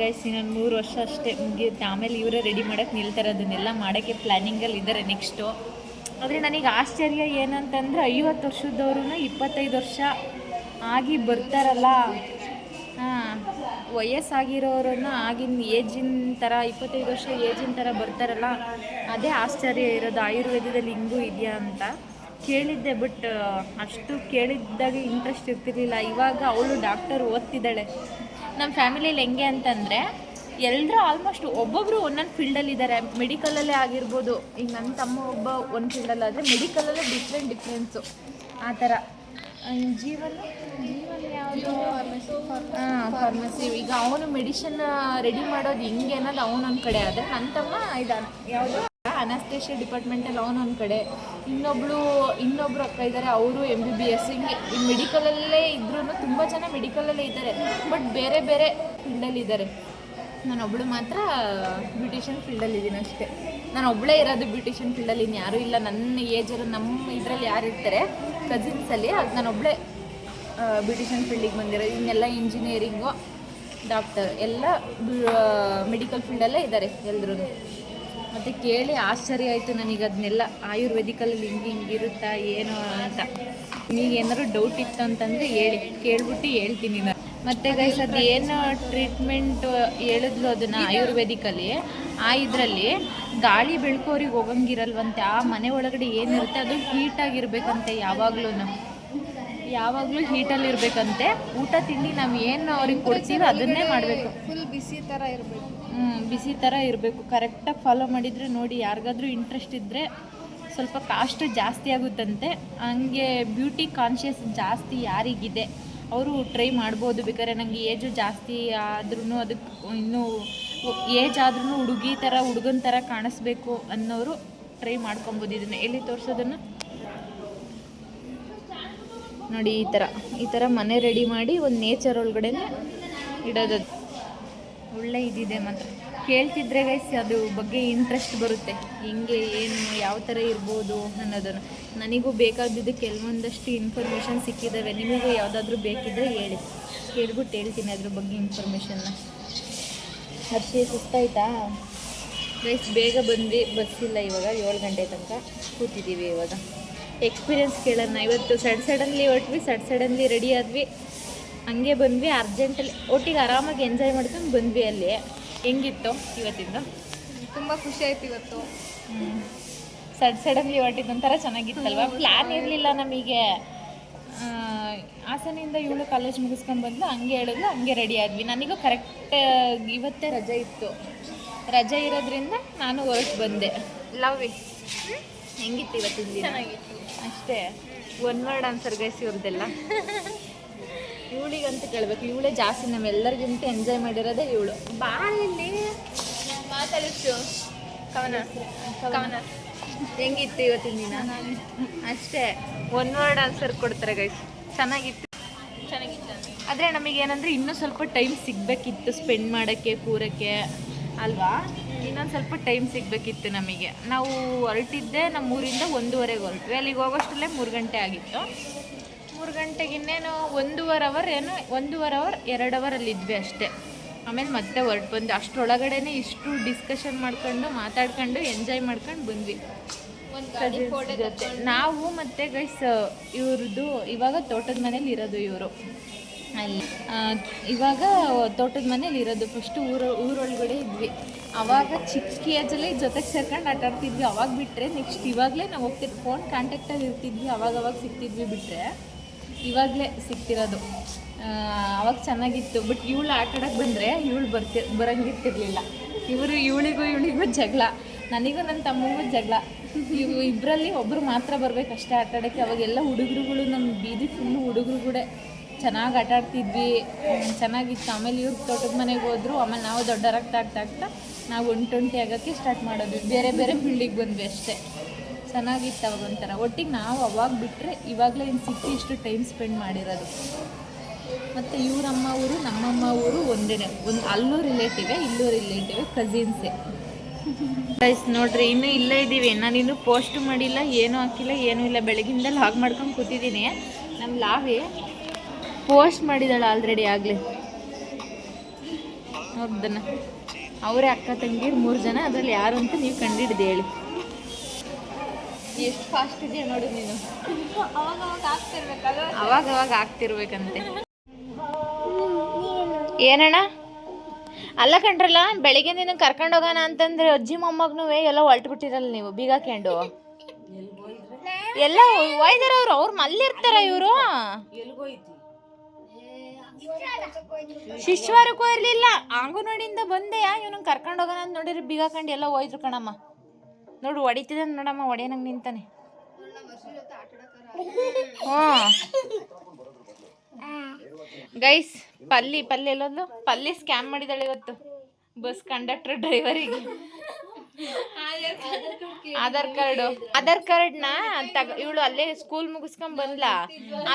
ಗೈಸ್, ಇನ್ನೊಂದು 3 ವರ್ಷ ಅಷ್ಟೇ ಮುಗಿಯುತ್ತೆ. ಆಮೇಲೆ ಇವರೇ ರೆಡಿ ಮಾಡೋಕ್ಕೆ ನಿಲ್ತಾರೆ. ಅದನ್ನೆಲ್ಲ ಮಾಡೋಕ್ಕೆ ಪ್ಲ್ಯಾನಿಂಗಲ್ಲಿ ಇದ್ದಾರೆ ನೆಕ್ಸ್ಟು. ಆದರೆ ನನಗೆ ಆಶ್ಚರ್ಯ ಏನಂತಂದರೆ 50 ವರ್ಷದವ್ರೂ 25 ವರ್ಷ ಆಗಿ ಬರ್ತಾರಲ್ಲ. ವಯಸ್ಸಾಗಿರೋರನ್ನು ಆಗಿನ ಏಜಿನ ಥರ 25 ವರ್ಷ ಏಜಿನ ಥರ ಬರ್ತಾರಲ್ಲ, ಅದೇ ಆಶ್ಚರ್ಯ ಇರೋದು. ಆಯುರ್ವೇದದಲ್ಲಿ ಹಿಂಗೂ ಇದೆಯಾ ಅಂತ ಕೇಳಿದ್ದೆ, ಬಟ್ ಅಷ್ಟು ಕೇಳಿದ್ದಾಗ ಇಂಟ್ರೆಸ್ಟ್ ಇರ್ತಿರ್ಲಿಲ್ಲ. ಇವಾಗ ಅವಳು ಡಾಕ್ಟರ್ ಓದ್ತಿದ್ದಾಳೆ. ನಮ್ಮ ಫ್ಯಾಮಿಲಿಯಲ್ಲಿ ಹೆಂಗೆ ಅಂತಂದರೆ ಎಲ್ಲರೂ ಆಲ್ಮೋಸ್ಟ್ ಒಬ್ಬೊಬ್ಬರು ಒಂದೊಂದು ಫೀಲ್ಡಲ್ಲಿದ್ದಾರೆ. ಮೆಡಿಕಲಲ್ಲೇ ಆಗಿರ್ಬೋದು. ಈಗ ನನ್ನ ತಮ್ಮ ಒಬ್ಬ ಒಂದು ಫೀಲ್ಡಲ್ಲಾದರೆ ಮೆಡಿಕಲಲ್ಲೇ ಡಿಫ್ರೆನ್ಸು ಆ ಥರ. ಜೀವನ ಯಾವುದು? ಫಾರ್ಮಸಿ. ಈಗ ಅವನು ಮೆಡಿಷನ್ ರೆಡಿ ಮಾಡೋದು ಹಿಂಗೆ ಅನ್ನೋದು ಅವನೊಂದು ಕಡೆ ಆದರೆ, ನನ್ನ ತಮ್ಮ ಇದ್ದಾನೆ ಯಾವುದು ಅನಸ್ತೇಷಿಯಾ ಡಿಪಾರ್ಟ್ಮೆಂಟಲ್ಲಿ ಅವನೊಂದು ಕಡೆ, ಇನ್ನೊಬ್ರು ಅಕ್ಕ ಇದ್ದಾರೆ, ಅವರು MBBS. ಹಿಂಗೆ ಈ ಮೆಡಿಕಲಲ್ಲೇ ಇದ್ರೂ ತುಂಬ ಜನ ಮೆಡಿಕಲಲ್ಲೇ ಇದ್ದಾರೆ, ಬಟ್ ಬೇರೆ ಬೇರೆ ಫೀಲ್ಡಲ್ಲಿದ್ದಾರೆ. ನಾನೊಬ್ಬಳು ಮಾತ್ರ ಬ್ಯೂಟಿಷಿಯನ್ ಫೀಲ್ಡಲ್ಲಿದ್ದೀನಿ ಅಷ್ಟೇ. ನಾನು ಒಬ್ಬಳೇ ಇರೋದು ಬ್ಯೂಟಿಷಿಯನ್ ಫೀಲ್ಡಲ್ಲಿ, ಇನ್ನು ಯಾರೂ ಇಲ್ಲ ನನ್ನ ಏಜರು. ನಮ್ಮ ಇದರಲ್ಲಿ ಯಾರು ಇರ್ತಾರೆ ಕಸಿನ್ಸಲ್ಲಿ, ಅದು ನಾನೊಬ್ಬಳೇ ಬ್ಯೂಟಿಷಿಯನ್ ಫೀಲ್ಡಿಗೆ ಬಂದಿರೋದು. ಇನ್ನೆಲ್ಲ ಇಂಜಿನಿಯರಿಂಗು, ಡಾಕ್ಟರ್ ಎಲ್ಲ ಮೆಡಿಕಲ್ ಫೀಲ್ಡಲ್ಲೇ ಇದ್ದಾರೆ ಎಲ್ಲರೂ. ಮತ್ತು ಕೇಳಿ ಆಶ್ಚರ್ಯ ಆಯಿತು ನನಗೆ ಅದನ್ನೆಲ್ಲ. ಆಯುರ್ವೇದಿಕಲ್ಲಿ ಹಿಂಗಿರುತ್ತಾ ಏನು ಅಂತ. ನೀಗೇನಾದ್ರು ಡೌಟ್ ಇತ್ತು ಅಂತಂದರೆ ಕೇಳ್ಬಿಟ್ಟು ಹೇಳ್ತೀನಿ ನಾನು. ಮತ್ತು ಗೈಸ್ ಅದು ಏನು ಟ್ರೀಟ್ಮೆಂಟ್ ಹೇಳಿದ್ಲು ಅದನ್ನು ಆಯುರ್ವೇದಿಕಲ್ಲಿ, ಆ ಇದರಲ್ಲಿ ಗಾಳಿ ಬೆಳಕು ಅವ್ರಿಗೆ ಹೋಗಂಗಿರಲ್ವಂತೆ. ಆ ಮನೆ ಒಳಗಡೆ ಏನಿರುತ್ತೆ ಅದು ಹೀಟಾಗಿರ್ಬೇಕಂತೆ. ಯಾವಾಗಲೂ ಹೀಟಲ್ಲಿರ್ಬೇಕಂತೆ. ಊಟ ತಿಂಡಿ ನಾವು ಏನು ಅವ್ರಿಗೆ ಕೊಡ್ತೀವಿ ಅದನ್ನೇ ಮಾಡಬೇಕು. ಫುಲ್ ಬಿಸಿ ಥರ ಇರಬೇಕು. ಬಿಸಿ ಥರ ಇರಬೇಕು. ಕರೆಕ್ಟಾಗಿ ಫಾಲೋ ಮಾಡಿದರೆ ನೋಡಿ, ಯಾರಿಗಾದ್ರೂ ಇಂಟ್ರೆಸ್ಟ್ ಇದ್ದರೆ ಸ್ವಲ್ಪ ಕಾಸ್ಟ್ ಜಾಸ್ತಿ ಆಗುತ್ತಂತೆ. ಹಂಗೆ ಬ್ಯೂಟಿ ಕಾನ್ಷಿಯಸ್ ಜಾಸ್ತಿ ಯಾರಿಗಿದೆ ಅವರು ಟ್ರೈ ಮಾಡ್ಬೋದು. ಬೇಕಾದ್ರೆ ನನಗೆ ಏಜು ಜಾಸ್ತಿ ಆದ್ರೂ ಅದಕ್ಕೆ ಇನ್ನೂ ಏಜ್ ಆದ್ರೂ ಹುಡುಗನ ಥರ ಕಾಣಿಸ್ಬೇಕು ಅನ್ನೋರು ಟ್ರೈ ಮಾಡ್ಕೊಬೋದು. ಇದನ್ನು ಎಲ್ಲಿ ತೋರಿಸೋದನ್ನು ನೋಡಿ. ಈ ಥರ ಮನೆ ರೆಡಿ ಮಾಡಿ ಒಂದು ನೇಚರ್ ಒಳಗಡೆ ಇಡೋದು. ಒಳ್ಳೆ ಇದಿದೆ ಮಾತ್ರ. ಕೇಳ್ತಿದ್ರೆ ಗೈಸ್ ಅದು ಬಗ್ಗೆ ಇಂಟ್ರೆಸ್ಟ್ ಬರುತ್ತೆ. ಹಿಂಗೆ ಏನು ಯಾವ ಥರ ಇರ್ಬೋದು ಅನ್ನೋದನ್ನು. ನನಗೂ ಬೇಕಾಗಿದ್ದು ಕೆಲವೊಂದಷ್ಟು ಇನ್ಫಾರ್ಮೇಷನ್ ಸಿಕ್ಕಿದ್ದಾವೆ. ನಿಮಗೆ ಯಾವುದಾದ್ರೂ ಬೇಕಿದ್ದರೆ ಹೇಳಿ, ಕೇಳ್ಬಿಟ್ಟು ಹೇಳ್ತೀನಿ ಅದ್ರ ಬಗ್ಗೆ ಇನ್ಫಾರ್ಮೇಷನ್ನ. Hershey ಸುಸ್ತಾಯ್ತಾ guys? ಬೇಗ ಬಂದ್ವಿ, ಬಸ್ಸಿಲ್ಲ ಇವಾಗ. 7 ಗಂಟೆ ತನಕ ಕೂತಿದ್ದೀವಿ ಇವಾಗ. ಎಕ್ಸ್ಪೀರಿಯೆನ್ಸ್ ಕೇಳೋಣ. ಇವತ್ತು ಸಡನ್ಲಿ ಹೊರಟ್ವಿ, ಸಡನ್ಲಿ ರೆಡಿ ಆದ್ವಿ, ಹಂಗೆ ಬಂದ್ವಿ. ಅರ್ಜೆಂಟಲ್ಲಿ ಒಟ್ಟಿಗೆ ಆರಾಮಾಗಿ ಎಂಜಾಯ್ ಮಾಡ್ಕೊಂಡು ಬಂದ್ವಿ. ಅಲ್ಲಿ ಹೆಂಗಿತ್ತು ಇವತ್ತಿಂದ? ತುಂಬ ಖುಷಿ ಆಯ್ತು ಇವತ್ತು. ಸಡನ್ಲಿ ಹೊರಟಿದ್ದು ಒಂಥರ ಚೆನ್ನಾಗಿತ್ತಲ್ವ? ಪ್ಲ್ಯಾನ್ ಇರಲಿಲ್ಲ ನಮಗೆ. ಹಾಸನಿಂದ ಇವಳು ಕಾಲೇಜ್ ಮುಗಿಸ್ಕೊಂಡ್ಬಂದು ಹಂಗೆ ಹೇಳಿದ್ಲು, ಹಂಗೆ ರೆಡಿ ಆದ್ವಿ. ನನಗೂ ಕರೆಕ್ಟ್ ಇವತ್ತೇ ರಜೆ ಇತ್ತು. ರಜೆ ಇರೋದ್ರಿಂದ ನಾನು ಹೊರಟು ಬಂದೆ. ಲವ್ ಹೆಂಗಿತ್ತು ಇವತ್ತಿನ ದಿನ? ಅಷ್ಟೇ. ಒನ್ ವರ್ಡ್ ಆನ್ಸರ್ ಗೈಸ್ ಇವ್ರದ್ದೆಲ್ಲ. ಇವಳಿಗಂತ ಕೇಳಬೇಕು, ಇವಳೇ ಜಾಸ್ತಿ ನಮ್ಮೆಲ್ಲರಿಗಿಂತ ಎಂಜಾಯ್ ಮಾಡಿರೋದೇ ಇವಳು. ಬಾಯಲ್ಲಿ ಮಾತಾಡಿಸು ಕವನ ಹೆಂಗಿತ್ತು ಇವತ್ತಿನ ದಿನ? ಅಷ್ಟೇ. ಒನ್ ವರ್ಡ್ ಆನ್ಸರ್ ಕೊಡ್ತಾರೆ ಗೈಸ್. ಚೆನ್ನಾಗಿತ್ತು. ಆದರೆ ನಮಗೇನಂದರೆ ಇನ್ನೂ ಸ್ವಲ್ಪ ಟೈಮ್ ಸಿಗಬೇಕಿತ್ತು ಸ್ಪೆಂಡ್ ಮಾಡೋಕ್ಕೆ, ಕೂರಕ್ಕೆ ಅಲ್ವಾ? ಇನ್ನೊಂದು ಸ್ವಲ್ಪ ಟೈಮ್ ಸಿಗಬೇಕಿತ್ತು ನಮಗೆ. ನಾವು ಹೊರಟಿದ್ದೆ ನಮ್ಮ ಊರಿಂದ 1:30ಗೆ ಹೊರಟ್ವಿ. ಅಲ್ಲಿಗೆ ಹೋಗೋಷ್ಟರಲ್ಲೇ 3 ಗಂಟೆ ಆಗಿತ್ತು. 3 ಗಂಟೆಗೆ ಇನ್ನೇನು 1.5 ಅವರ್ 2 ಅವರಲ್ಲಿ ಇದ್ವಿ ಅಷ್ಟೇ. ಆಮೇಲೆ ಮತ್ತೆ ಹೊರಟು ಬಂದು ಅಷ್ಟರೊಳಗಡೆ ಇಷ್ಟು ಡಿಸ್ಕಷನ್ ಮಾಡ್ಕೊಂಡು ಮಾತಾಡ್ಕೊಂಡು ಎಂಜಾಯ್ ಮಾಡ್ಕೊಂಡು ಬಂದ್ವಿ ಜೊತೆ. ನಾವು ಮತ್ತು ಗೈಸ್ ಇವ್ರದ್ದು ಇವಾಗ ತೋಟದ ಮನೇಲಿ ಇರೋದು ಇವರು ಅಲ್ಲಿ. ಇವಾಗ ತೋಟದ ಮನೇಲಿ ಇರೋದು. ಫಸ್ಟು ಊರೊಳಗಡೆ ಇದ್ವಿ. ಆವಾಗ ಚಿಕ್ಕ ಏಜಲ್ಲಿ ಜೊತೆಗೆ ಸೇರ್ಕೊಂಡು ಆಟ ಆಡ್ತಿದ್ವಿ. ಅವಾಗ ಬಿಟ್ಟರೆ ನೆಕ್ಸ್ಟ್ ಇವಾಗಲೇ ನಾವು ಹೋಗ್ತಿದ್ವಿ. ಫೋನ್ ಕಾಂಟ್ಯಾಕ್ಟಲ್ಲಿ ಇರ್ತಿದ್ವಿ, ಅವಾಗ ಸಿಗ್ತಿದ್ವಿ. ಬಿಟ್ಟರೆ ಇವಾಗಲೇ ಸಿಗ್ತಿರೋದು. ಅವಾಗ ಚೆನ್ನಾಗಿತ್ತು. ಬಟ್ ಇವಳು ಆಟ ಆಡೋಕ್ಕೆ ಬಂದರೆ ಇವಳು ಬರಂಗಿರ್ತಿರ್ಲಿಲ್ಲ. ಇವಳಿಗೂ ಜಗಳ, ನನಗೂ ನನ್ನ ತಮ್ಮಗೂ ಜಗಳ. ಇಬ್ಬರಲ್ಲಿ ಒಬ್ಬರು ಮಾತ್ರ ಬರಬೇಕಷ್ಟೇ ಆಟ ಆಡೋಕ್ಕೆ. ಅವಾಗೆಲ್ಲ ಹುಡುಗರುಗಳು, ನಮ್ಮ ಬೀದಿ ಫುಲ್ಲು ಹುಡುಗರು ಕೂಡ ಚೆನ್ನಾಗಿ ಆಟ ಆಡ್ತಿದ್ವಿ. ಚೆನ್ನಾಗಿತ್ತು. ಆಮೇಲೆ ಇವ್ರು ತೋಟದ ಮನೆಗೆ ಹೋದ್ರು. ಆಮೇಲೆ ನಾವು ದೊಡ್ಡರಾಗ್ತಾ ಆಗ್ತಾ ನಾವು 1-20 ಆಗೋಕ್ಕೆ ಸ್ಟಾರ್ಟ್ ಮಾಡೋದು. ಬೇರೆ ಬೇರೆ ಫೀಲ್ಡಿಗೆ ಬಂದ್ವಿ ಅಷ್ಟೇ. ಚೆನ್ನಾಗಿತ್ತು ಅವಾಗ ಒಂಥರ. ಒಟ್ಟಿಗೆ ನಾವು ಅವಾಗ ಬಿಟ್ಟರೆ ಇವಾಗಲೇ ಇನ್ನು ಸಿಕ್ಕಿ ಇಷ್ಟು ಟೈಮ್ ಸ್ಪೆಂಡ್ ಮಾಡಿರೋದು. ಮತ್ತು ಇವರಮ್ಮ ಊರು ನಮ್ಮಮ್ಮ ಊರು ಒಂದೇ. ಅಲ್ಲೂ ರಿಲೇಟಿವೆ, ಇಲ್ಲೂ ರಿಲೇಟಿವೆ, ಕಸಿನ್ಸೇ. ಗೈಸ್ ನೋಡ್ರಿ, ಇನ್ನೂ ಇಲ್ಲೇ ಇದ್ದೀವಿ. ನಾನು ಇನ್ನೂ ಪೋಸ್ಟ್ ಮಾಡಿಲ್ಲ, ಏನೂ ಹಾಕಿಲ್ಲ, ಏನೂ ಇಲ್ಲ. ಬೆಳಗಿಂದ ಲಾಗ್ ಮಾಡ್ಕೊಂಡು ಕೂತಿದ್ದೀನಿ. ನಮ್ಮ ಲಾವಿ ಪೋಸ್ಟ್ ಮಾಡಿದಾಳೆ ಆಲ್ರೆಡಿ ಆಗಲೇ. ಹೌದನ್ನ ಅವರೇ ಅಕ್ಕ ತಂಗಿರು 3 ಜನ. ಅದರಲ್ಲಿ ಯಾರು ಅಂತ ನೀವು ಕಂಡಿಡ್ದು ಹೇಳಿ. ಎಷ್ಟು ಫಾಸ್ಟ್ ಇದೆಯಾ ನೋಡು ನೀನು. ಅವಾಗ ಆಗ್ತಿರ್ಬೇಕಂತೆ. ಏನಣ್ಣ? ಅಲ್ಲ ಕಣ್ರಲ್ಲ, ಬೆಳಿಗ್ಗೆ ನೀನು ಕರ್ಕೊಂಡು ಹೋಗೋಣ ಅಂತಂದ್ರೆ ಅಜ್ಜಿ ಮೊಮ್ಮಗನೂ ಎಲ್ಲ ಹೊಲ್ಟ್ಬಿಟ್ಟಿರಲ್ಲ ನೀವು ಬೀಗ ಹಾಕೊಂಡು. ಎಲ್ಲ ಒಯ್ದಾರ ಅವ್ರು ಮಲ್ಲಿರ್ತಾರ ಇವರು. ಶಿಶ್ವಾರಕ್ಕೂ ಇರಲಿಲ್ಲ, ಅಂಗನವಾಡಿಯಿಂದ ಬಂದೆ. ಇವನು ಕರ್ಕೊಂಡು ಹೋಗೋಣ ಅಂತ ನೋಡಿರಿ ಬೀಗ ಹಾಕೊಂಡು ಎಲ್ಲ ಹೋಯ್ದ್ರು ಕಣಮ್ಮ. ನೋಡು ಹೊಡಿತಿದ್ದ ನೋಡಮ್ಮ, ಹೊಡೆಯನಂಗೆ ನಿಂತಾನೆ. ಗೈಸ್ ಪಲ್ಲಿ ಎಲ್ಲೋದ್ಲು? ಪಲ್ಲಿ ಸ್ಕ್ಯಾಮ್ ಮಾಡಿದಾಳೆ ಇವತ್ತು ಬಸ್ ಕಂಡಕ್ಟರ್ ಡ್ರೈವರಿಗೆ. ಆಧಾರ್ ಕಾರ್ಡ್ನ ಇವಳು ಅಲ್ಲೇ ಸ್ಕೂಲ್ ಮುಗಿಸ್ಕೊಂಡ್ ಬಂದ್ಲಾ.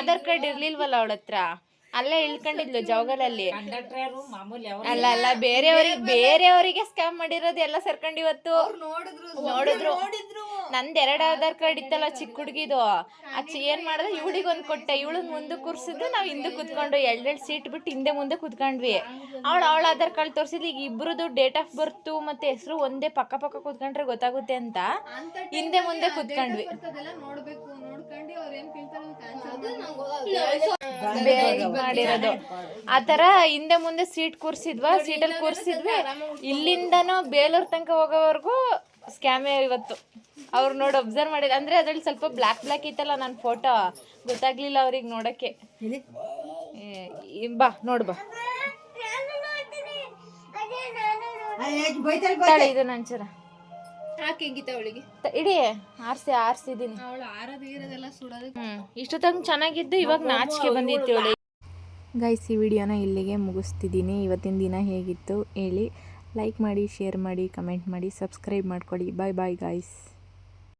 ಆಧಾರ್ ಕಾರ್ಡ್ ಇರ್ಲಿಲ್ವಲ್ಲ ಅವಳ ಹತ್ರ. ಅಲ್ಲೇ ಇಳ್ಕೊಂಡಿದ್ಲು ಜವಗಲಲ್ಲಿ. ಅಲ್ಲ ಬೇರೆಯವರಿಗೆ ಸ್ಕ್ಯಾಮ್ ಮಾಡಿರೋದು ಎಲ್ಲ ಸೇರ್ಕೊಂಡು ಇವತ್ತು ನೋಡಿದ್ರು. ನಂದು 2 ಆಧಾರ್ ಕಾರ್ಡ್ ಇತ್ತಲ್ಲ ಚಿಕ್ಕ ಹುಡುಗಿದು. ಏನ್ ಮಾಡಿದ್ರೆ ಇವಳಿಗೊಂದು ಕೊಟ್ಟೆ. ಇವಳಿಗೆ ಮುಂದೆ ಕೂರ್ಸಿದ್ದು, ನಾವು ಹಿಂದೆ ಕೂತ್ಕೊಂಡು 2 ಸೀಟ್ ಬಿಟ್ಟು ಹಿಂದೆ ಮುಂದೆ ಕೂತ್ಕೊಂಡ್ವಿ. ಅವಳ ಆಧಾರ್ ಕಾರ್ಡ್ ತೋರಿಸಿದ್ಲು. ಈಗ ಇಬ್ರದ್ದು ಡೇಟ್ ಆಫ್ ಬರ್ತು ಮತ್ತೆ ಹೆಸರು ಒಂದೇ ಪಕ್ಕ ಕೂತ್ಕೊಂಡ್ರೆ ಗೊತ್ತಾಗುತ್ತೆ ಅಂತ ಹಿಂದೆ ಮುಂದೆ ಕೂತ್ಕೊಂಡ್ವಿ. ಮಾಡಿರೋದು ಆ ತರ ಹಿಂದೆ ಮುಂದೆ ಸೀಟ್ ಸೀಟಲ್ಲಿ ಕೂರ್ಸಿದ್ವಿ. ಇಲ್ಲಿಂದನೂ ಬೇಲೂರ್ ತನಕ ಹೋಗೋವರೆಗೂ ಸ್ಕ್ಯಾಮೇ ಇವತ್ತು. ಅವ್ರು ನೋಡಿ ಅಬ್ಸರ್ವ್ ಮಾಡಿದ. ಅಂದ್ರೆ ಅದ್ರಲ್ಲಿ ಸ್ವಲ್ಪ ಬ್ಲ್ಯಾಕ್ ಇತ್ತಲ್ಲ ನನ್ನ ಫೋಟೋ, ಗೊತ್ತಾಗ್ಲಿಲ್ಲ ಅವ್ರಿಗೆ ನೋಡಕ್ಕೆ. ಬಾ ನೋಡು ಬಾ. ಇದು ನಂಚರ ಇಡೀ ಆರ್ಸಿದೀನಿ. ಇಷ್ಟೊತ್ತಂಗೆ ಚೆನ್ನಾಗಿದ್ದು ಇವಾಗ ನಾಚಿಕೆ ಬಂದಿತ್ತು. ಗೈಸ್ ಈ ವಿಡಿಯೋನ ಇಲ್ಲಿಗೆ ಮುಗಿಸ್ತಿದ್ದೀನಿ. ಇವತ್ತಿನ ದಿನ ಹೇಗಿತ್ತು ಹೇಳಿ. ಲೈಕ್ ಮಾಡಿ, ಶೇರ್ ಮಾಡಿ, ಕಮೆಂಟ್ ಮಾಡಿ, ಸಬ್ಸ್ಕ್ರೈಬ್ ಮಾಡ್ಕೊಳ್ಳಿ. Bye guys.